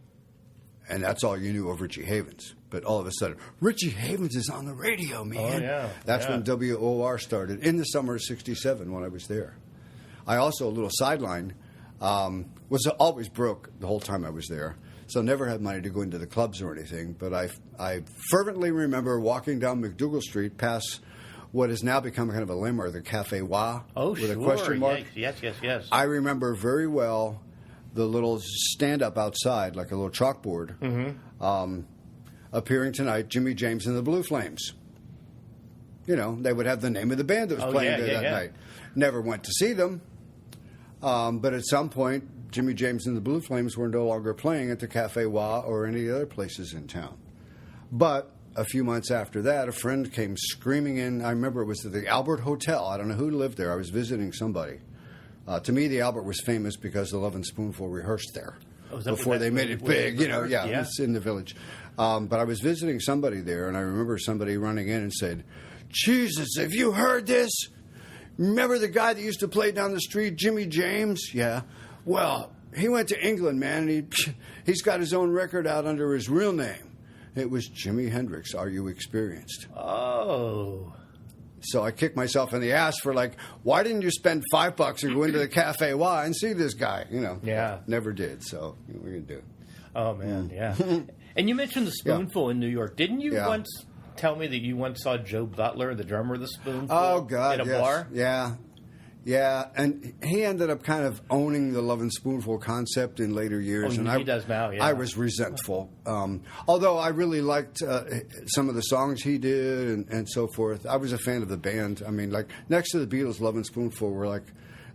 that's all you knew of Richie Havens. But all of a sudden, Richie Havens is on the radio, man. Oh, yeah. That's when WOR started, in the summer of '67 when I was there. I also, a little sideline, was always broke the whole time I was there. So never had money to go into the clubs or anything. But I fervently remember walking down McDougal Street past what has now become kind of a landmark, the Cafe Wa. Oh, with a question mark. Yes. I remember very well the little stand-up outside, like a little chalkboard, appearing tonight, Jimmy James and the Blue Flames. They would have the name of the band that was playing there that night. Never went to see them. But at some point, Jimmy James and the Blue Flames were no longer playing at the Cafe Wa or any other places in town. But a few months after that, a friend came screaming in. I remember it was at the Albert Hotel. I don't know who lived there. I was visiting somebody. To me, the Albert was famous because the Lovin' Spoonful rehearsed there before they made it big. It's in the Village. But I was visiting somebody there, and I remember somebody running in and said, "Jesus, have you heard this? Remember the guy that used to play down the street, Jimmy James? Yeah. Well, he went to England, man, and he's got his own record out under his real name. It was Jimi Hendrix. Are you experienced?" Oh. So I kicked myself in the ass for why didn't you spend $5 and go into the Cafe Y and see this guy? Yeah. Never did. So what are you going to do? Oh, man, yeah. And you mentioned the Spoonful in New York. Didn't you once tell me that you once saw Joe Butler, the drummer of the Spoonful, in a bar? Yeah. Yeah, and he ended up kind of owning the Lovin' Spoonful concept in later years. And he does now, yeah. I was resentful. Although I really liked some of the songs he did and so forth. I was a fan of the band. I mean, next to the Beatles, Lovin' Spoonful were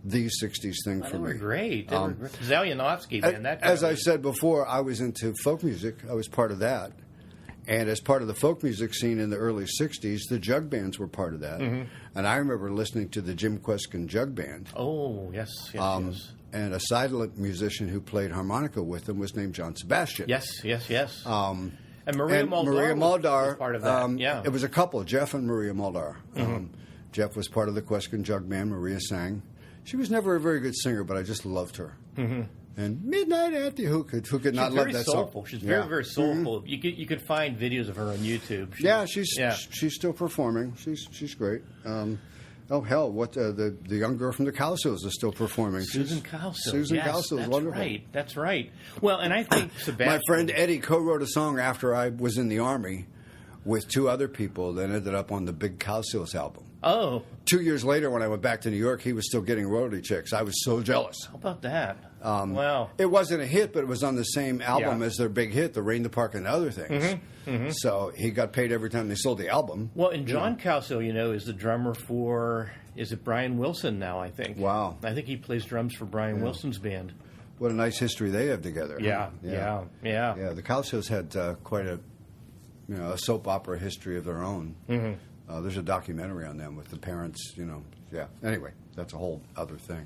the 60s thing for me. They were great. Zalianovsky, man. As I said before, I was into folk music. I was part of that. And as part of the folk music scene in the early 60s, the jug bands were part of that. Mm-hmm. And I remember listening to the Jim Kweskin Jug Band. Oh, yes. And a silent musician who played harmonica with them was named John Sebastian. Yes. And Maria Muldaur was part of that. It was a couple, Jeff and Maria Muldaur. Mm-hmm. Jeff was part of the Kweskin Jug Band. Maria sang. She was never a very good singer, but I just loved her. Mm-hmm. And Midnight at the Who could not love that soulful. song? She's very, very soulful. Mm-hmm. You could find videos of her on YouTube. She's still performing. She's great. Oh hell, what the young girl from the Cowsills is still performing. Susan Cowsill. Susan Cowsill is wonderful. That's right. Well, and I think Sebastian. My friend Eddie co-wrote a song after I was in the Army with two other people that ended up on the Big Cowsills album. Oh. 2 years later, when I went back to New York, he was still getting royalty checks. I was so jealous. How about that? Wow. It wasn't a hit, but it was on the same album as their big hit, The Rain, the Park, and Other Things. Mm-hmm. Mm-hmm. So he got paid every time they sold the album. Well, and John Cowsill, is the drummer for, is it Brian Wilson now, I think? Wow. I think he plays drums for Brian Wilson's band. What a nice history they have together. Yeah. The Cowsills had quite a soap opera history of their own. Mm-hmm. There's a documentary on them with the parents, Anyway, that's a whole other thing,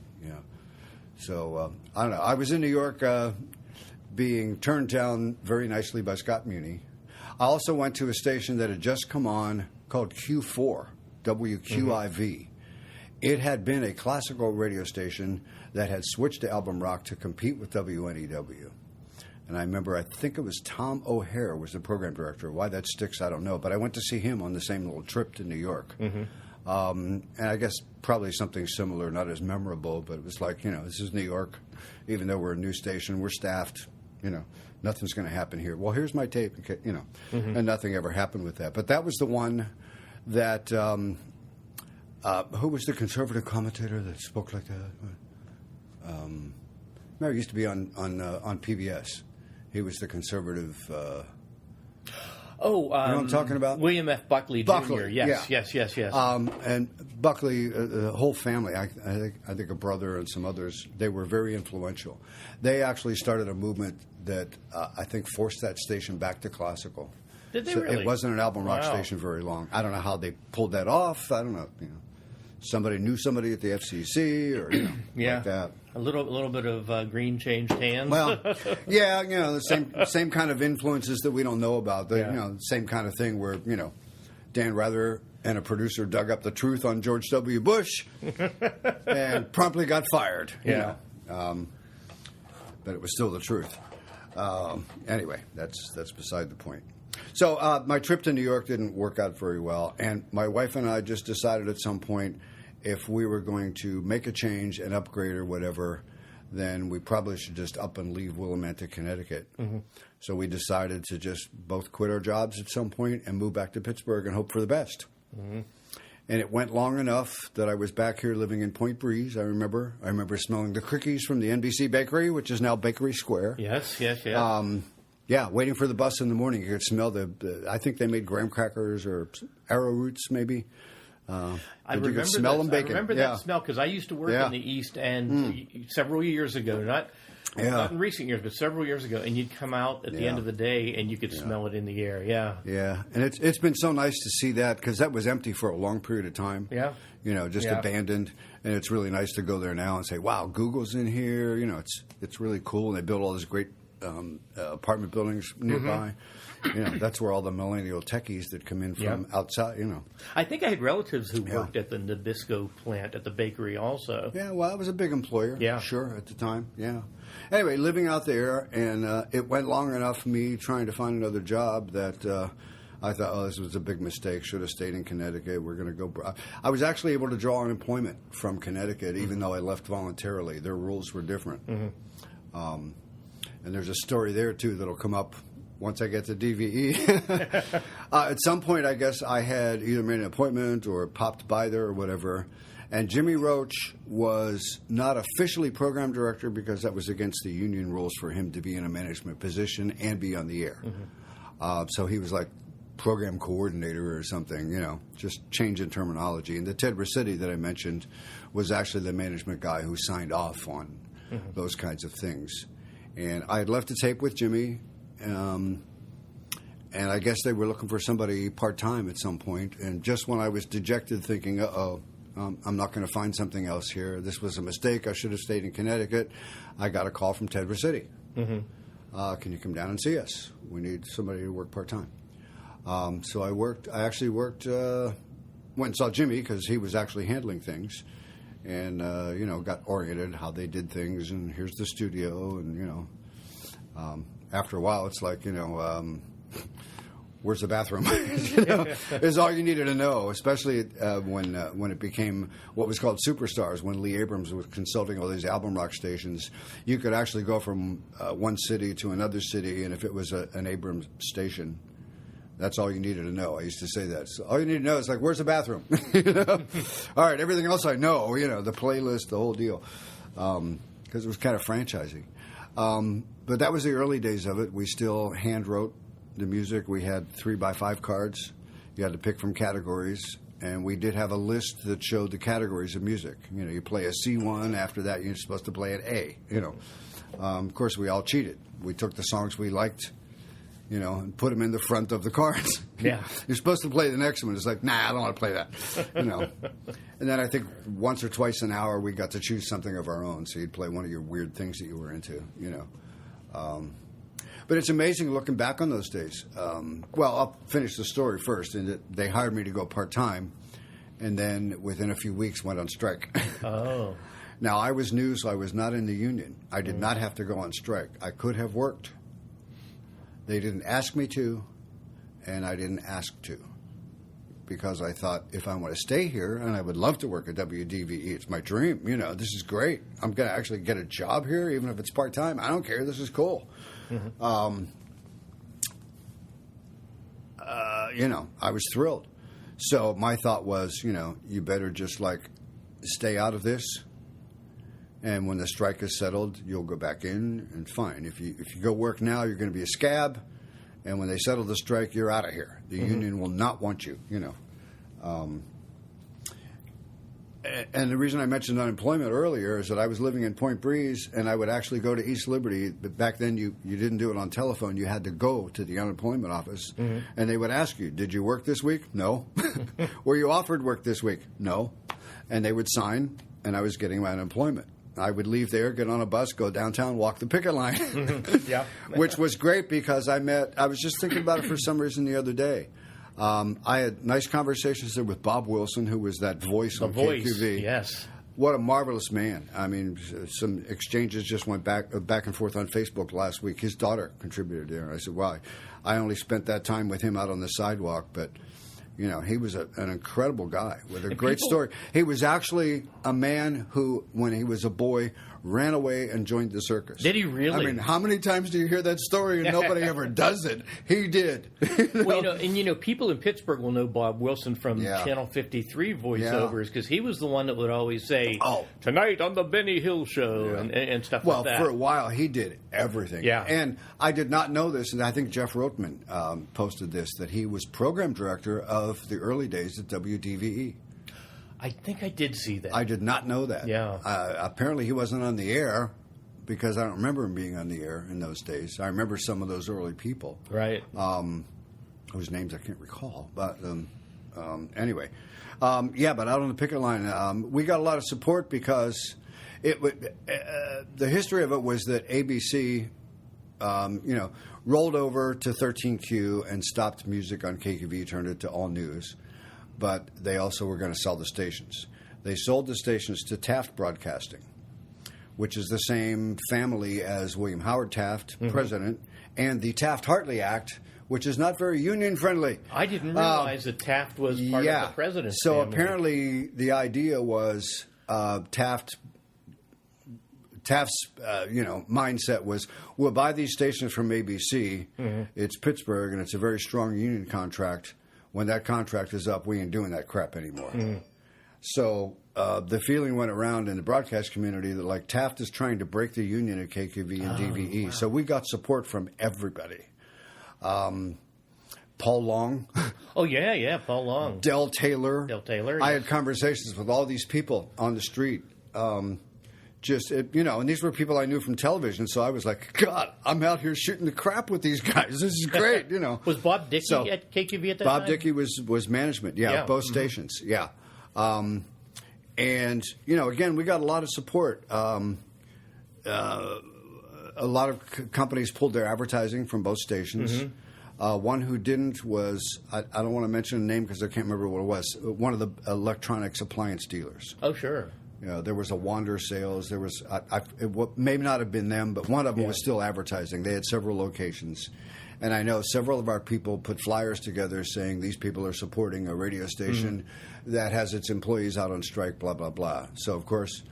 So, I don't know. I was in New York being turned down very nicely by Scott Muni. I also went to a station that had just come on called Q4, WQIV. Mm-hmm. It had been a classical radio station that had switched to album rock to compete with WNEW. And I remember, I think it was Tom O'Hare was the program director. Why that sticks, I don't know. But I went to see him on the same little trip to New York. Mm-hmm. And I guess probably something similar, not as memorable, but it was this is New York. Even though we're a new station, we're staffed, nothing's going to happen here. Well, here's my tape, mm-hmm. And nothing ever happened with that. But that was the one that, who was the conservative commentator that spoke like that? He used to be on PBS. He was the conservative. You know what I'm talking about? William F. Buckley Jr. Yes. And Buckley, the whole family, I think a brother and some others, they were very influential. They actually started a movement that I think forced that station back to classical. Did they really? It wasn't an album rock station very long. I don't know how they pulled that off. I don't know. Somebody knew somebody at the FCC or like that. A little bit of green changed hands. Well, the same kind of influences that we don't know about. The same kind of thing where Dan Rather and a producer dug up the truth on George W. Bush and promptly got fired. But it was still the truth. Anyway, that's beside the point. So my trip to New York didn't work out very well, and my wife and I just decided at some point if we were going to make a change, an upgrade or whatever, then we probably should just up and leave Willimantic, Connecticut. Mm-hmm. So we decided to just both quit our jobs at some point and move back to Pittsburgh and hope for the best. Mm-hmm. And it went long enough that I was back here living in Point Breeze, I remember. I remember smelling the cookies from the NBC Bakery, which is now Bakery Square. Yes. Waiting for the bus in the morning. You could smell I think they made graham crackers or arrowroots, maybe. I remember smell them baking. I remember that smell because I used to work in the East, and several years ago, Not in recent years, but several years ago, and you'd come out at the end of the day, and you could smell it in the air. Yeah, yeah, and it's been so nice to see that because that was empty for a long period of time. Yeah, just abandoned, and it's really nice to go there now and say, "Wow, Google's in here." It's really cool, and they built all these great apartment buildings nearby. That's where all the millennial techies that come in from outside. I think I had relatives who worked at the Nabisco plant at the bakery also. Yeah, well, it was a big employer. Yeah, sure at the time. Yeah. Anyway, living out there, and it went long enough me trying to find another job that I thought, oh, this was a big mistake. Should have stayed in Connecticut. We're going to go. I was actually able to draw unemployment from Connecticut, even though I left voluntarily. Their rules were different. And there's a story there too that'll come up once I get to DVE. At some point, I guess I had either made an appointment or popped by there or whatever. And Jimmy Roach was not officially program director because that was against the union rules for him to be in a management position and be on the air. So he was like program coordinator or something, just change in terminology. And the Ted Rossetti that I mentioned was actually the management guy who signed off on those kinds of things. And I had left a tape with Jimmy, and I guess they were looking for somebody part-time at some point. And just when I was dejected thinking, I'm not going to find something else here. This was a mistake. I should have stayed in Connecticut. I got a call from Ted Rossetti. Can you come down and see us? We need somebody to work part-time. So I actually worked, went and saw Jimmy because he was actually handling things. And, got oriented how they did things. And here's the studio. And, after a while, it's like, where's the bathroom? Is all you needed to know, especially when it became what was called Superstars, when Lee Abrams was consulting all these album rock stations. You could actually go from one city to another city, and if it was an Abrams station, that's all you needed to know. I used to say that. So all you need to know is, like, where's the bathroom? All right, everything else I know, the playlist, the whole deal, because it was kind of franchising. But that was the early days of it. We still hand wrote the music. We had 3x5 cards. You had to pick from categories, and we did have a list that showed the categories of music. You play a C1. After that, you're supposed to play an A. Of course, we all cheated. We took the songs we liked, and put them in the front of the cards. Yeah, you're supposed to play the next one. It's like, nah, I don't want to play that. And then I think once or twice an hour we got to choose something of our own. So you'd play one of your weird things that you were into. But it's amazing looking back on those days. Well, I'll finish the story first. And they hired me to go part-time, and then within a few weeks went on strike. Oh. Now, I was new, so I was not in the union. I did not have to go on strike. I could have worked. They didn't ask me to, and I didn't ask to, because I thought, if I want to stay here, and I would love to work at WDVE, it's my dream. This is great. I'm going to actually get a job here, even if it's part-time. I don't care. This is cool. I was thrilled. So my thought was, you better just stay out of this. And when the strike is settled, you'll go back in, and fine. If you go work now, you're going to be a scab. And when they settle the strike, you're out of here. The union will not want you, And the reason I mentioned unemployment earlier is that I was living in Point Breeze, and I would actually go to East Liberty. But back then, you didn't do it on telephone. You had to go to the unemployment office, and they would ask you, did you work this week? No. Were you offered work this week? No. And they would sign, and I was getting my unemployment. I would leave there, get on a bus, go downtown, walk the picket line, which was great because I was just thinking about it for some reason the other day. I had nice conversations there with Bob Wilson, who was that voice on KQV. Yes. What a marvelous man. I mean, some exchanges just went back and forth on Facebook last week. His daughter contributed there. I said, wow, I only spent that time with him out on the sidewalk, but he was an incredible guy with a great story. He was actually a man who, when he was a boy, ran away and joined the circus. Did he really? I mean, how many times do you hear that story and nobody ever does it? He did. Well, people in Pittsburgh will know Bob Wilson from Channel 53 voiceovers because he was the one that would always say, tonight on the Benny Hill Show and stuff like that. Well, for a while, he did everything. Yeah. And I did not know this, and I think Jeff Rotman posted this, that he was program director of the early days at WDVE. I think I did see that. I did not know that. Yeah. Apparently he wasn't on the air, because I don't remember him being on the air in those days. I remember some of those early people. Right. Whose names I can't recall. But anyway. But out on the picket line, we got a lot of support because the history of it was that ABC, rolled over to 13Q and stopped music on KQV, turned it to all news. But they also were going to sell the stations. They sold the stations to Taft Broadcasting, which is the same family as William Howard Taft, president, and the Taft-Hartley Act, which is not very union-friendly. I didn't realize that Taft was part of the president's So family. apparently the idea was Taft's mindset was, we'll buy these stations from ABC. It's Pittsburgh, and it's a very strong union contract. When that contract is up, we ain't doing that crap anymore. So the feeling went around in the broadcast community that, like, Taft is trying to break the union at KQV and DVE. Wow. So we got support from everybody. Paul Long. Oh, yeah, Paul Long. Del Taylor. Yes. I had conversations with all these people on the street. And these were people I knew from television, so I was like, God, I'm out here shooting the crap with these guys. This is great, Was Bob Dickey at KQV at that time? Bob Dickey was management, both stations, And, again, we got a lot of support. A lot of companies pulled their advertising from both stations. One who didn't was, I don't want to mention a name because I can't remember what it was, one of the electronics appliance dealers. Oh, sure. There was a Wander Sales. There was, it may not have been them, but one of them was still advertising. They had several locations. And I know several of our people put flyers together saying these people are supporting a radio station that has its employees out on strike, blah, blah, blah. So, of course,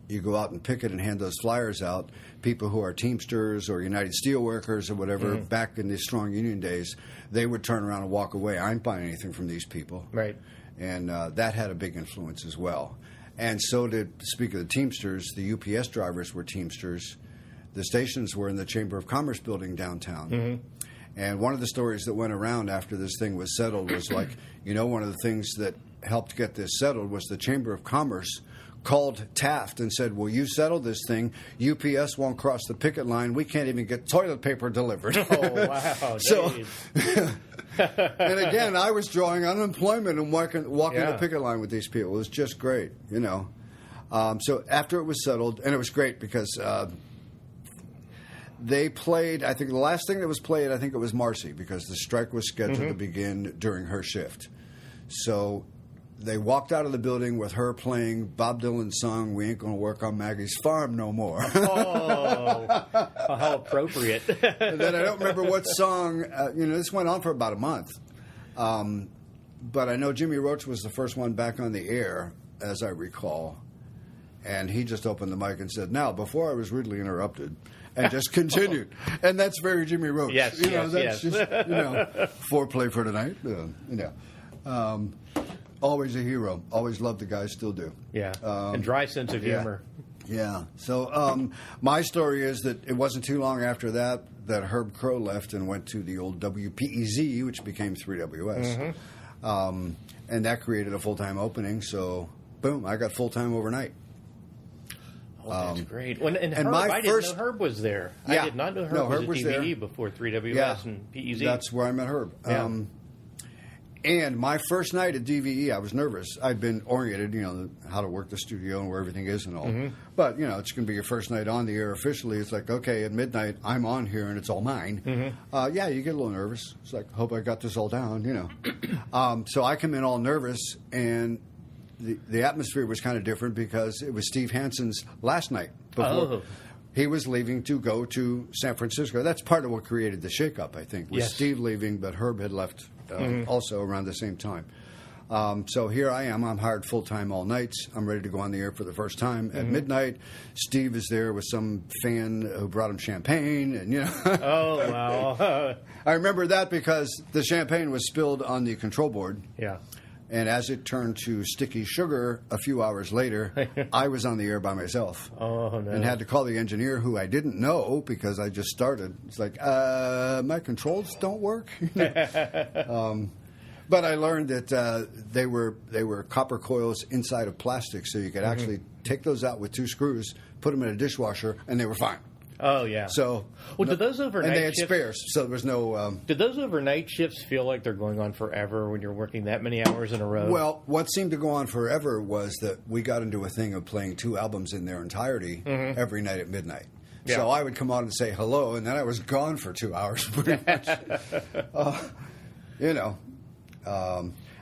you go out and picket and hand those flyers out. People who are Teamsters or United Steelworkers or whatever, back in the strong union days, they would turn around and walk away. I ain't buying anything from these people. Right. And that had a big influence as well. And so to speak of the Teamsters, the UPS drivers were Teamsters. The stations were in the Chamber of Commerce building downtown. And one of the stories that went around after this thing was settled was like, one of the things that helped get this settled was the Chamber of Commerce called Taft and said, well, you settled this thing. UPS won't cross the picket line. We can't even get toilet paper delivered. Oh, wow. So, and again, I was drawing unemployment and walking the picket line with these people. It was just great, So after it was settled, and it was great because they played, I think the last thing that was played, I think it was Marcy, because the strike was scheduled to begin during her shift. So they walked out of the building with her playing Bob Dylan's song, We Ain't Gonna Work on Maggie's Farm No More. Oh, how appropriate. And then I don't remember what song, this went on for about a month. But I know Jimmy Roach was the first one back on the air, as I recall. And he just opened the mic and said, now, before I was rudely interrupted, and just continued. And that's very Jimmy Roach. Yes, that's just, foreplay for tonight. Always a hero. Always loved the guy, still do. Yeah, and dry sense of humor. Yeah. So my story is that it wasn't too long after that Herb Crow left and went to the old WPEZ, which became 3WS. And that created a full-time opening. So, boom, I got full-time overnight. Oh, that's great. I didn't know Herb was there. Yeah. I did not know Herb was at DVE before 3WS and PEZ. That's where I met Herb. Yeah. And my first night at DVE, I was nervous. I'd been oriented, how to work the studio and where everything is and all. But, it's going to be your first night on the air officially. It's like, okay, at midnight, I'm on here and it's all mine. You get a little nervous. It's like, hope I got this all down, So I come in all nervous, and the atmosphere was kind of different because it was Steve Hansen's last night before. He was leaving to go to San Francisco. That's part of what created the shakeup, I think, was Steve leaving, but Herb had left also around the same time. So here I am. I'm hired full-time all nights. I'm ready to go on the air for the first time at midnight. Steve is there with some fan who brought him champagne. And Oh, wow. I remember that because the champagne was spilled on the control board. Yeah. And as it turned to sticky sugar a few hours later, I was on the air by myself. Oh, no. And had to call the engineer, who I didn't know because I just started. It's like, my controls don't work. But I learned that they were copper coils inside of plastic, so you could actually take those out with 2 screws, put them in a dishwasher, and they were fine. Oh, yeah. So, well, did those overnight and they had shifts, spares, so there was no... did those overnight shifts feel like they're going on forever when you're working that many hours in a row? Well, what seemed to go on forever was that we got into a thing of playing 2 albums in their entirety every night at midnight. Yeah. So I would come on and say hello, and then I was gone for 2 hours pretty much.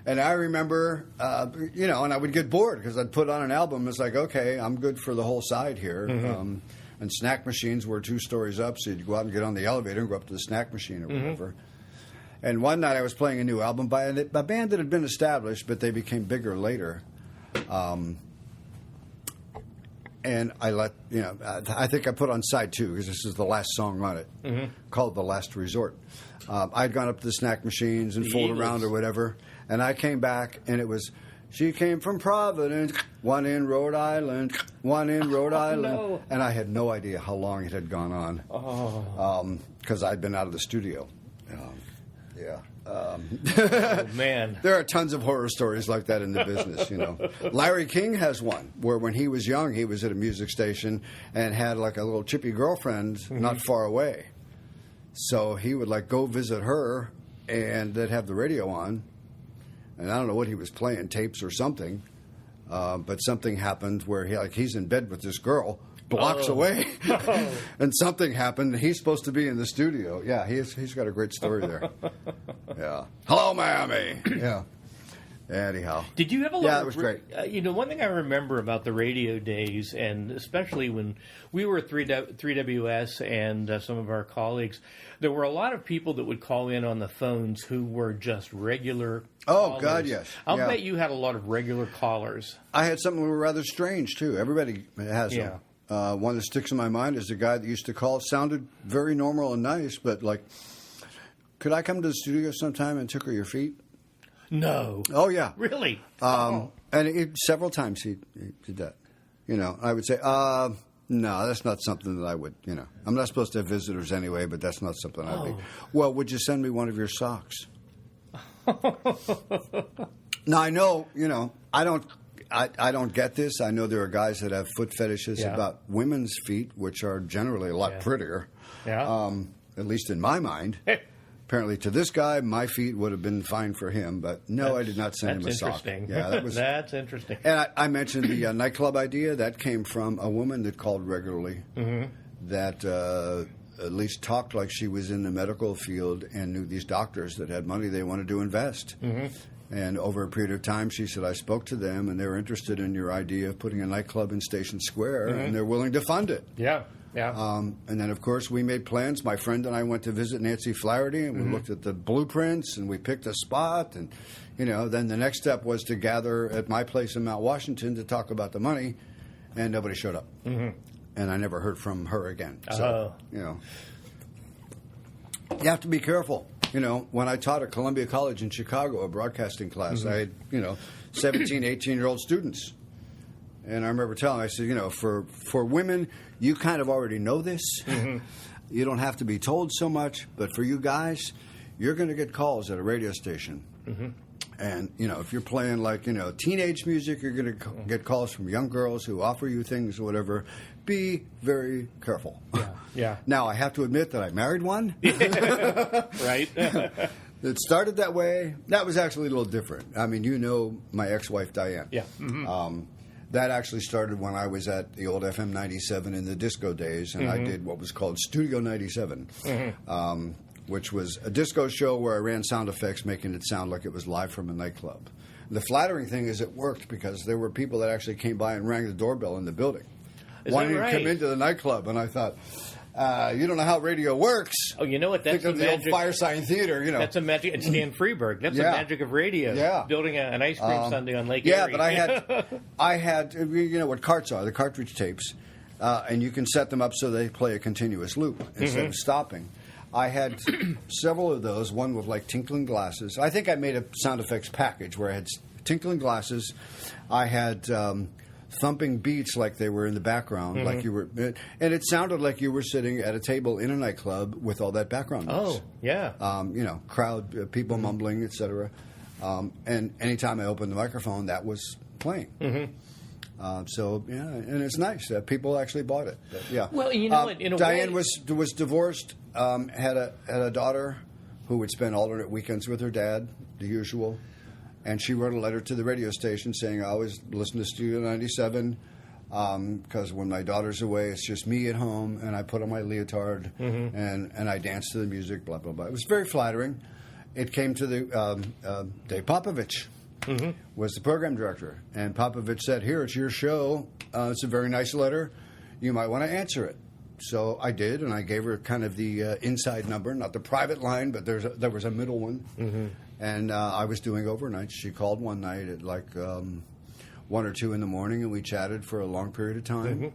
And I remember, and I would get bored because I'd put on an album. It's like, okay, I'm good for the whole side here. And snack machines were 2 stories up, so you'd go out and get on the elevator and go up to the snack machine or whatever. And one night I was playing a new album by a band that had been established, but they became bigger later. And I I think I put on side 2 because this is the last song on it, called The Last Resort. I'd gone up to the snack machines and fooled around or whatever, and I came back and it was, she came from Providence, one in Rhode Island, one in Rhode Island. No. And I had no idea how long it had gone on because I'd been out of the studio. Oh, man. There are tons of horror stories like that in the business, Larry King has one where when he was young, he was at a music station and had like a little chippy girlfriend not far away. So he would like go visit her and they'd have the radio on. And I don't know what he was playing, tapes or something. But something happened where he's in bed with this girl blocks away. And something happened. He's supposed to be in the studio. Yeah, he's got a great story there. Yeah. Hello, Miami. Yeah. Anyhow. Did you have a lot Yeah, it was great. One thing I remember about the radio days, and especially when we were at 3WS and some of our colleagues, there were a lot of people that would call in on the phones who were just regular callers. God, yes. I'll bet you had a lot of regular callers. I had something that were rather strange, too. Everybody has them. One that sticks in my mind is the guy that used to call. Sounded very normal and nice, but like, could I come to the studio sometime and tickle your feet? No. Oh, yeah. Really? And several times he did that. I would say, no, that's not something that I would, I'm not supposed to have visitors anyway, but that's not something I'd be. Well, would you send me one of your socks? Now, I know, I don't get this. I know there are guys that have foot fetishes about women's feet, which are generally a lot prettier. Yeah. At least in my mind. Apparently, to this guy, my feet would have been fine for him, but no, I did not send him a sock. That's interesting. Yeah, that was that's interesting. And I mentioned the nightclub idea. That came from a woman that called regularly, that at least talked like she was in the medical field and knew these doctors that had money they wanted to invest. And over a period of time, she said, I spoke to them, and they were interested in your idea of putting a nightclub in Station Square, and they're willing to fund it. Yeah. Yeah. And then, of course, we made plans. My friend and I went to visit Nancy Flaherty, and we looked at the blueprints, and we picked a spot. And, then the next step was to gather at my place in Mount Washington to talk about the money, and nobody showed up. And I never heard from her again. So, you have to be careful. When I taught at Columbia College in Chicago, a broadcasting class, I had, 17, 18-year-old students. And I remember telling them, I said, for women, you kind of already know this. You don't have to be told so much. But for you guys, you're going to get calls at a radio station. And, if you're playing like, teenage music, you're going to get calls from young girls who offer you things or whatever. Be very careful. Yeah. Now, I have to admit that I married one. Right. It started that way. That was actually a little different. I mean, my ex-wife, Diane. Yeah. That actually started when I was at the old FM 97 in the disco days, and I did what was called Studio 97, which was a disco show where I ran sound effects, making it sound like it was live from a nightclub. The flattering thing is it worked because there were people that actually came by and rang the doorbell in the building. Wanting to come into the nightclub, and I thought, you don't know how radio works. Oh, you know what? That's Think of the old Firesign Theater, That's a magic. And Stan Freberg. That's the magic of radio. Yeah. Building an ice cream sundae on Lake Yeah, Erie. but I had, what carts are, the cartridge tapes, and you can set them up so they play a continuous loop instead of stopping. I had several of those, one with like tinkling glasses. I think I made a sound effects package where I had tinkling glasses. I had thumping beats like they were in the background, like you were, and it sounded like you were sitting at a table in a nightclub with all that background noise. Oh, yeah. Crowd, people mumbling, etc. And anytime I opened the microphone, that was playing. So yeah, and it's nice that people actually bought it. But, yeah. Well, you know what? In a Diane way, was divorced, had a daughter who would spend alternate weekends with her dad, the usual, and she wrote a letter to the radio station saying, "I always listen to Studio 97 because when my daughter's away, it's just me at home, and I put on my leotard and I dance to the music." Blah blah blah. It was very flattering. It came to the Dave Popovich. Was the program director. And Popovich said, "Here, it's your show. It's a very nice letter. You might want to answer it." So I did, and I gave her kind of the inside number, not the private line, but there was a middle one. And I was doing overnight. She called one night at like 1 or 2 in the morning, and we chatted for a long period of time.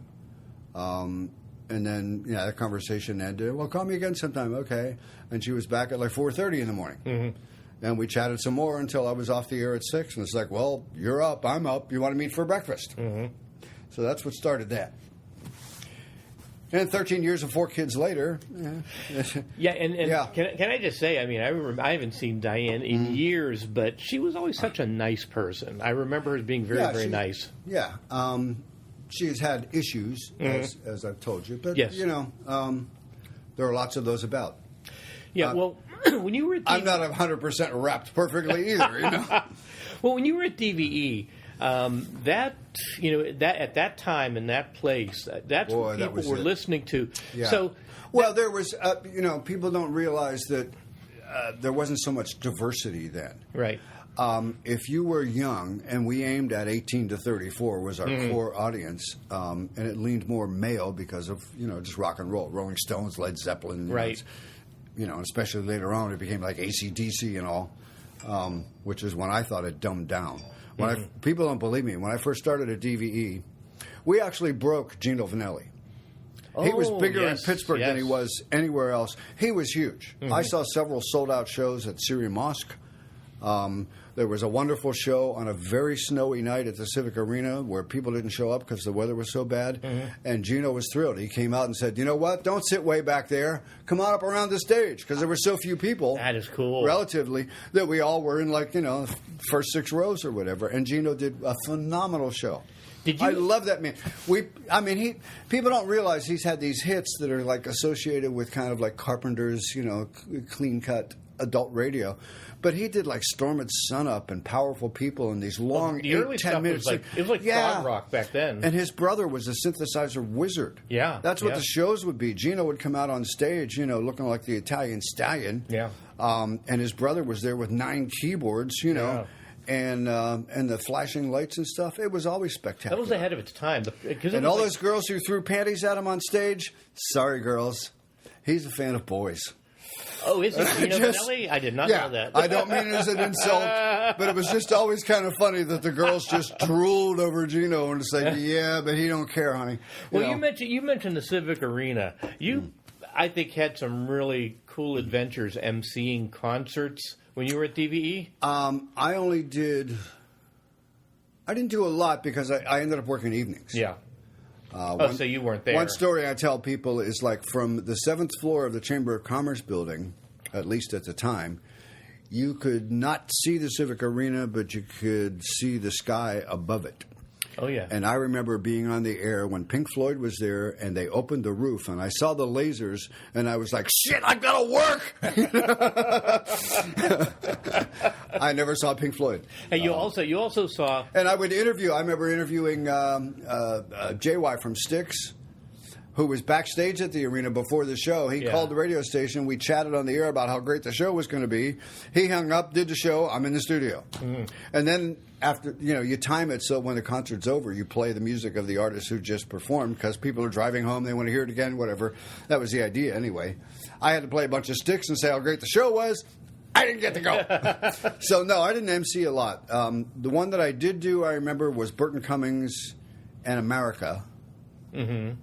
And then, the conversation ended. "Well, call me again sometime." "Okay." And she was back at like 4:30 in the morning. And we chatted some more until I was off the air at 6. And it's like, "Well, you're up, I'm up. You want to meet for breakfast?" So that's what started that. And 13 years and 4 kids later. Yeah, and can I just say, I mean, I remember, I haven't seen Diane in years, but she was always such a nice person. I remember her being very nice. Yeah. She has had issues, as I've told you. But, yes. There are lots of those about. Yeah, well, when you were at I'm not 100% wrapped perfectly either, Well, when you were at DVE, that at that time in that place, that's what people were listening to. Yeah. So, there was, people don't realize that there wasn't so much diversity then. Right. If you were young, and we aimed at 18 to 34 was our core audience, and it leaned more male because of, just rock and roll, Rolling Stones, Led Zeppelin. Right. Especially later on, it became like AC/DC and all, which is when I thought it dumbed down. People don't believe me. When I first started at DVE, we actually broke Gino Vanelli. He was bigger in Pittsburgh than he was anywhere else. He was huge. I saw several sold-out shows at Syrian Mosque. There was a wonderful show on a very snowy night at the Civic Arena where people didn't show up because the weather was so bad. And Gino was thrilled. He came out and said, "You know what? Don't sit way back there. Come on up around the stage," because there were so few people. That is cool. Relatively, that we all were in first 6 rows or whatever. And Gino did a phenomenal show. I love that man. People don't realize he's had these hits that are like associated with kind of like Carpenter's, clean cut adult radio. But he did like Storm at Sunup and Powerful People and these long 8-10 minutes. It was like prog rock back then. And his brother was a synthesizer wizard. Yeah. That's what the shows would be. Gino would come out on stage, looking like the Italian stallion. Yeah. And his brother was there with 9 keyboards, and the flashing lights and stuff. It was always spectacular. That was ahead of its time. And all those girls who threw panties at him on stage, sorry, girls. He's a fan of boys. Oh, is it Gino Vanelli? I did not know that. I don't mean it as an insult, but it was just always kind of funny that the girls just drooled over Gino and say, "Yeah, but he don't care, honey." You mentioned the Civic Arena. You, I think, had some really cool adventures emceeing concerts when you were at DVE. I didn't do a lot because I ended up working evenings. Yeah. So you weren't there. One story I tell people is like from the 7th floor of the Chamber of Commerce building, at least at the time, you could not see the Civic Arena, but you could see the sky above it. Oh, yeah. And I remember being on the air when Pink Floyd was there, and they opened the roof, and I saw the lasers, and I was like, "Shit, I've got to work!" I never saw Pink Floyd. And you also saw... And I would interview... I remember interviewing JY from Styx, who was backstage at the arena before the show. He called the radio station. We chatted on the air about how great the show was going to be. He hung up, did the show. I'm in the studio. And then after, you time it so when the concert's over, you play the music of the artist who just performed because people are driving home. They want to hear it again, whatever. That was the idea anyway. I had to play a bunch of Styx and say how great the show was. I didn't get to go. So, no, I didn't MC a lot. The one that I did do, I remember, was Burton Cummings and America. And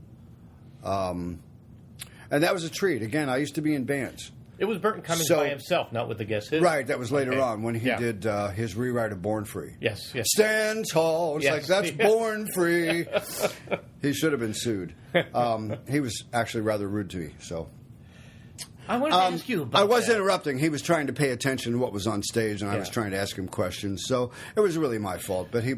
that was a treat. Again, I used to be in bands. It was Burton Cummings by himself, not with the guest. Right, that was later on when he did his rewrite of Born Free. Yes. Stand tall. It's like, that's Born Free. He should have been sued. He was actually rather rude to me, so... I wanted to ask you about I was that. interrupting. He was trying to pay attention to what was on stage, and I was trying to ask him questions. So it was really my fault. But he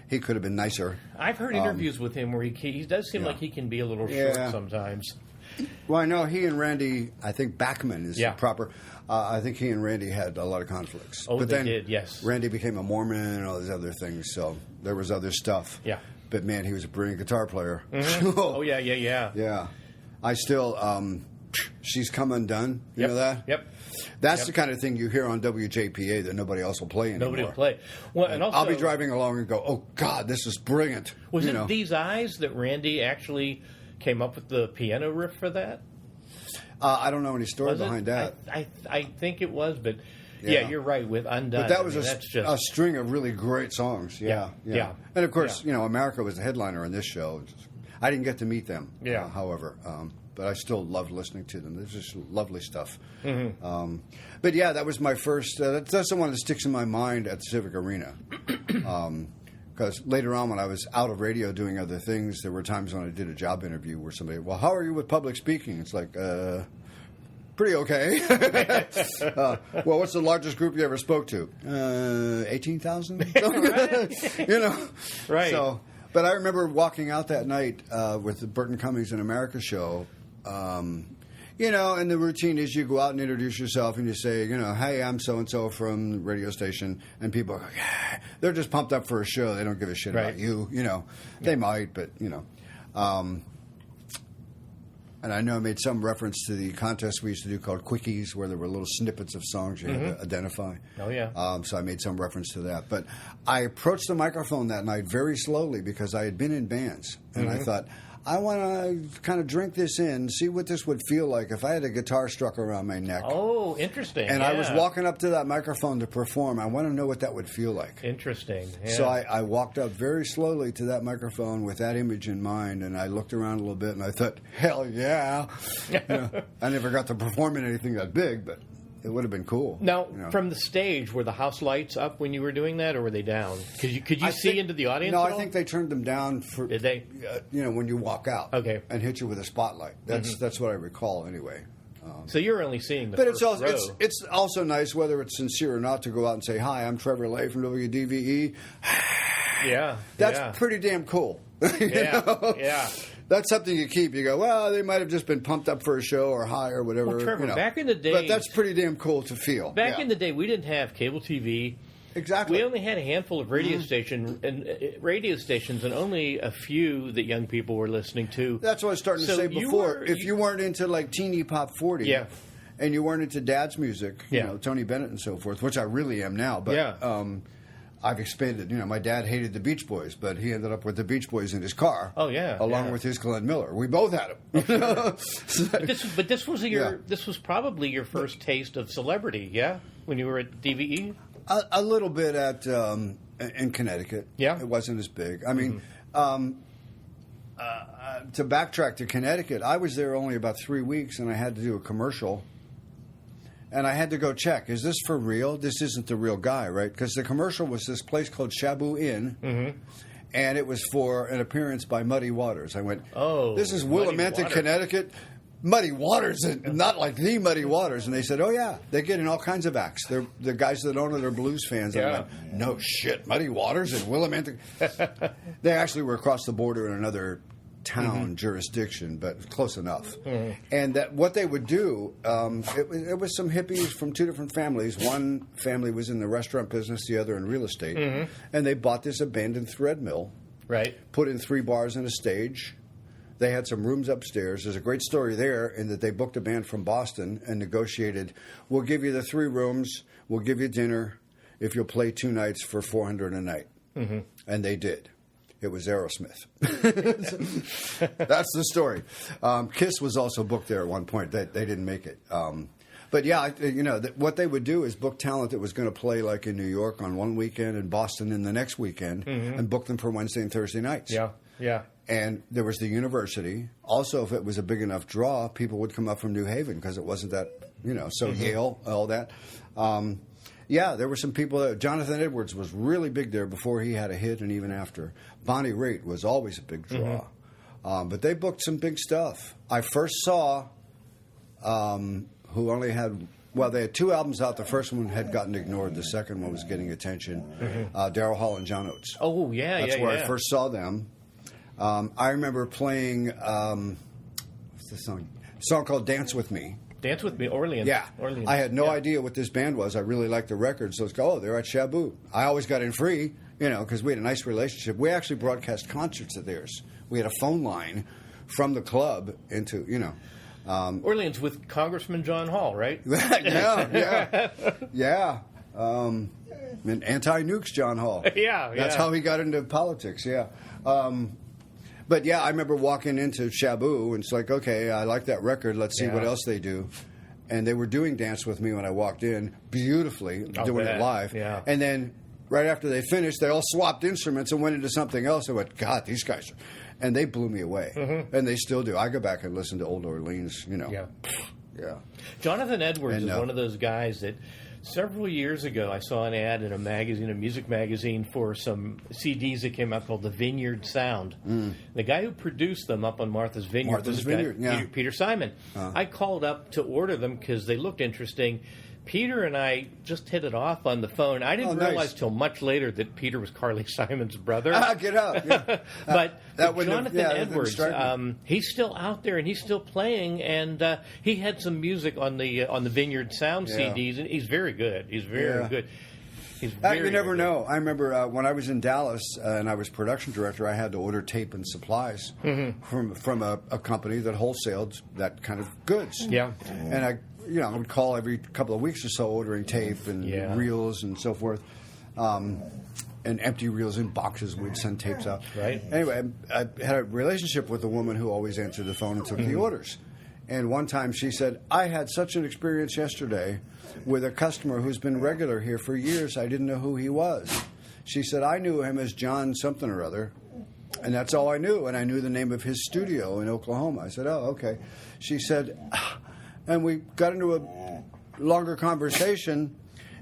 he could have been nicer. I've heard interviews with him where he does seem like he can be a little short sometimes. Well, I know he and Randy, I think Bachman is the proper. I think he and Randy had a lot of conflicts. Oh, but they then did, yes. Randy became a Mormon and all these other things, so there was other stuff. Yeah. But, man, he was a brilliant guitar player. Mm-hmm. Oh, yeah. Yeah. I still, She's Come Undone. You know that? Yep. That's the kind of thing you hear on WJPA that nobody else will play anymore. Nobody will play. Well, and also, I'll be driving along and go, oh, God, this is brilliant. Was it These Eyes that Randy actually came up with the piano riff for that? I don't know any story behind that. I think it was, but you're right with Undone. But that was a string of really great songs. Yeah. And of course, America was the headliner on this show. I didn't get to meet them, however, but I still loved listening to them. There's just lovely stuff. Mm-hmm. But yeah, that was my first. That's the one that sticks in my mind at the Civic Arena. Because later on, when I was out of radio doing other things, there were times when I did a job interview where somebody, well, how are you with public speaking? It's like, pretty okay. Well, what's the largest group you ever spoke to? 18,000? Right. So, but I remember walking out that night with the Burton Cummings in America show. And the routine is you go out and introduce yourself and you say, hey, I'm so-and-so from the radio station. And people are like, they're just pumped up for a show. They don't give a shit about you. They might, but, And I know I made some reference to the contest we used to do called Quickies, where there were little snippets of songs you had to identify. Oh, yeah. So I made some reference to that. But I approached the microphone that night very slowly because I had been in bands. And I thought, I want to kind of drink this in, see what this would feel like if I had a guitar struck around my neck. Oh, interesting. And I was walking up to that microphone to perform. I want to know what that would feel like. Interesting. Yeah. So I walked up very slowly to that microphone with that image in mind, and I looked around a little bit, and I thought, hell yeah. I never got to perform in anything that big, but it would have been cool. Now, from the stage, were the house lights up when you were doing that, or were they down? Could you see into the audience? No, at I all? think they turned them down for. Did they? When you walk out, and hit you with a spotlight. That's what I recall anyway. So you're only seeing the but first row. It's also nice, whether it's sincere or not, to go out and say, "Hi, I'm Trevor Ley from WDVE." That's pretty damn cool. Yeah. That's something you keep. You go, well, they might have just been pumped up for a show or high or whatever. Well, Trevor, back in the day... But that's pretty damn cool to feel. Back in the day, we didn't have cable TV. Exactly. We only had a handful of radio stations and only a few that young people were listening to. That's what I was starting to say before. If you weren't into like teeny pop 40 and you weren't into dad's music, Tony Bennett and so forth, which I really am now, but... I've expanded. My dad hated the Beach Boys, but he ended up with the Beach Boys in his car. Oh yeah, along with his Glenn Miller. We both had them. But this was probably your first taste of celebrity, when you were at DVE. A little bit in Connecticut. Yeah, it wasn't as big. I mean, to backtrack to Connecticut, I was there only about 3 weeks, and I had to do a commercial. And I had to go check, is this for real? This isn't the real guy, right? Because the commercial was this place called Shabu Inn, and it was for an appearance by Muddy Waters. I went, this is Willimantic, Connecticut? Muddy Waters, not like the Muddy Waters. And they said, oh, yeah, they get in all kinds of acts. They're the guys that own it are blues fans. I went, no shit, Muddy Waters and Willimantic? They actually were across the border in another town jurisdiction, but close enough. And that what they would do, it was some hippies from two different families. One family was in the restaurant business, the other in real estate. And they bought this abandoned thread mill, put in 3 bars and a stage. They had some rooms upstairs. There's a great story there in that they booked a band from Boston and negotiated, we'll give you the 3 rooms, we'll give you dinner if you'll play 2 nights for $400 a night. And they did. It was Aerosmith. That's the story. Kiss was also booked there at one point. They didn't make it. But yeah, what they would do is book talent that was going to play like in New York on one weekend and Boston in the next weekend, and book them for Wednesday and Thursday nights. Yeah. And there was the university. Also, if it was a big enough draw, people would come up from New Haven because it wasn't that, so Yale, all that. Yeah, there were some people. Jonathan Edwards was really big there before he had a hit, and even after. Bonnie Raitt was always a big draw. But they booked some big stuff. I first saw, who only had well, they had 2 albums out. The first one had gotten ignored. The second one was getting attention. Daryl Hall and John Oates. Oh, yeah, That's where I first saw them. I remember playing, what's the song? A song called Dance With Me. Dance With Me, Orleans. Yeah. Orleans. I had no idea what this band was. I really liked the record. So it's they're at Shabu. I always got in free, because we had a nice relationship. We actually broadcast concerts of theirs. We had a phone line from the club into, Orleans with Congressman John Hall, right? Yeah. And anti-nukes John Hall. Yeah. That's how he got into politics, yeah. But yeah, I remember walking into Shabu, and it's like, okay, I like that record. Let's see what else they do. And they were doing Dance With Me when I walked in, beautifully, doing it live. Yeah. And then right after they finished, they all swapped instruments and went into something else. I went, God, these guys. And they blew me away. And they still do. I go back and listen to Old Orleans, Yeah. Jonathan Edwards is one of those guys that several years ago I saw an ad in a music magazine for some CDs that came out called The Vineyard Sound. The guy who produced them up on Martha's Vineyard was Peter Simon. I called up to order them because they looked interesting. Peter and I just hit it off on the phone. I didn't realize till much later that Peter was Carly Simon's brother. Get out! Yeah. But Jonathan Edwards, he's still out there and he's still playing, and he had some music on the Vineyard Sound CDs, and he's very good. He's very good. He's very, you never know. I remember when I was in Dallas and I was production director, I had to order tape and supplies from a company that wholesaled that kind of goods. Yeah, and I would call every couple of weeks or so ordering tape and reels and so forth. And empty reels in boxes. We'd send tapes out. Right. Anyway, I had a relationship with a woman who always answered the phone and took the orders. And one time she said, I had such an experience yesterday with a customer who's been regular here for years. I didn't know who he was. She said, I knew him as John something or other. And that's all I knew. And I knew the name of his studio in Oklahoma. I said, oh, okay. She said... And we got into a longer conversation,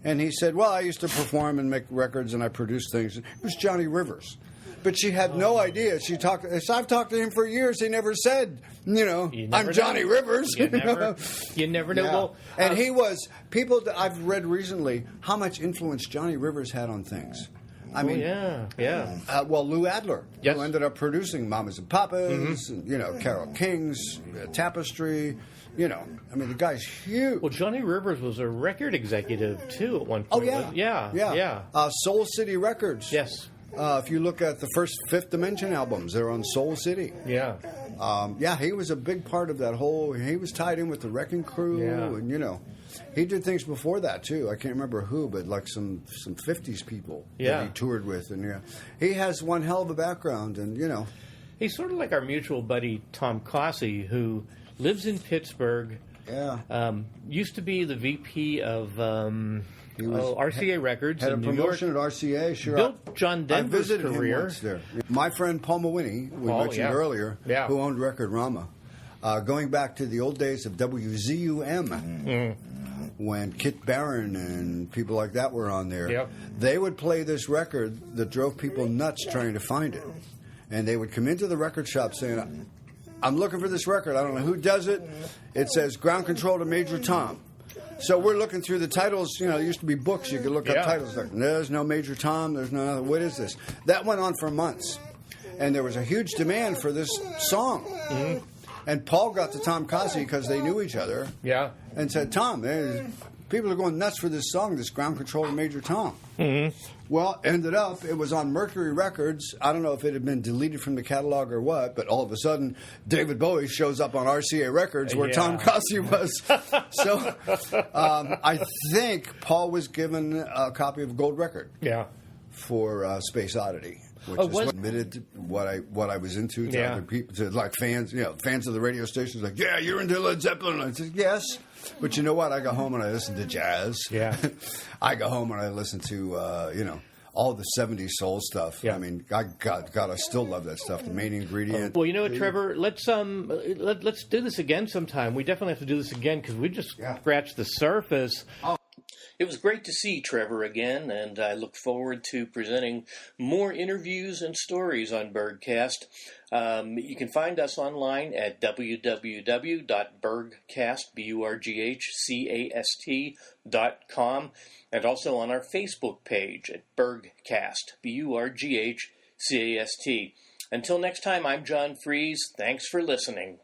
and he said, well, I used to perform and make records, and I produced things. It was Johnny Rivers. But she had no idea. I've talked to him for years. He never said, I'm Johnny Rivers. You never know. Yeah. Well, and he was, people that I've read recently, how much influence Johnny Rivers had on things. I mean, Lou Adler, who ended up producing Mamas and Papas, and, Carole King's Tapestry. The guy's huge. Well, Johnny Rivers was a record executive, too, at one point. Oh, yeah. Soul City Records. Yes. If you look at the first Fifth Dimension albums, they're on Soul City. Yeah. He was a big part of that whole... He was tied in with the Wrecking Crew, and, he did things before that, too. I can't remember who, but like some 50s people that he toured with. And he has one hell of a background, and, He's sort of like our mutual buddy, Tom Cossey, who... lives in Pittsburgh. Yeah. Used to be the VP of RCA Records had in a New promotion York. at RCA. Sure. Built John Denver's career. career. Him once there. My friend Paul Mawhinney, we mentioned earlier, who owned Record Rama, going back to the old days of WZUM, when Kit Barron and people like that were on there, they would play this record that drove people nuts trying to find it. And they would come into the record shop saying, I'm looking for this record. I don't know who does it. It says Ground Control to Major Tom. So we're looking through the titles. There used to be books. You could look up titles. Like, there's no Major Tom. There's no other. What is this? That went on for months. And there was a huge demand for this song. And Paul got to Tom Cossey because they knew each other. Yeah. And said, Tom, people are going nuts for this song, this Ground Control to Major Tom. Well, ended up, it was on Mercury Records. I don't know if it had been deleted from the catalog or what, but all of a sudden, David Bowie shows up on RCA Records where Tom Cossey was. So I think Paul was given a copy of Gold Record for Space Oddity. Which is admitted to what I was into to other people, to like fans, fans of the radio stations, like, yeah, you're into Led Zeppelin. I said, yes. But you know what? I go home and I listen to jazz. Yeah. I go home and I listen to, all the 70s soul stuff. Yeah. I mean, God, I still love that stuff. The main ingredient. Well, you know what, Trevor? Let's do this again sometime. We definitely have to do this again because we just scratched the surface. It was great to see Trevor again, and I look forward to presenting more interviews and stories on BurghCast. You can find us online at www.burghcast, BURGHCAST.com, and also on our Facebook page at BurghCast, BURGHCAST. Until next time, I'm John Fries. Thanks for listening.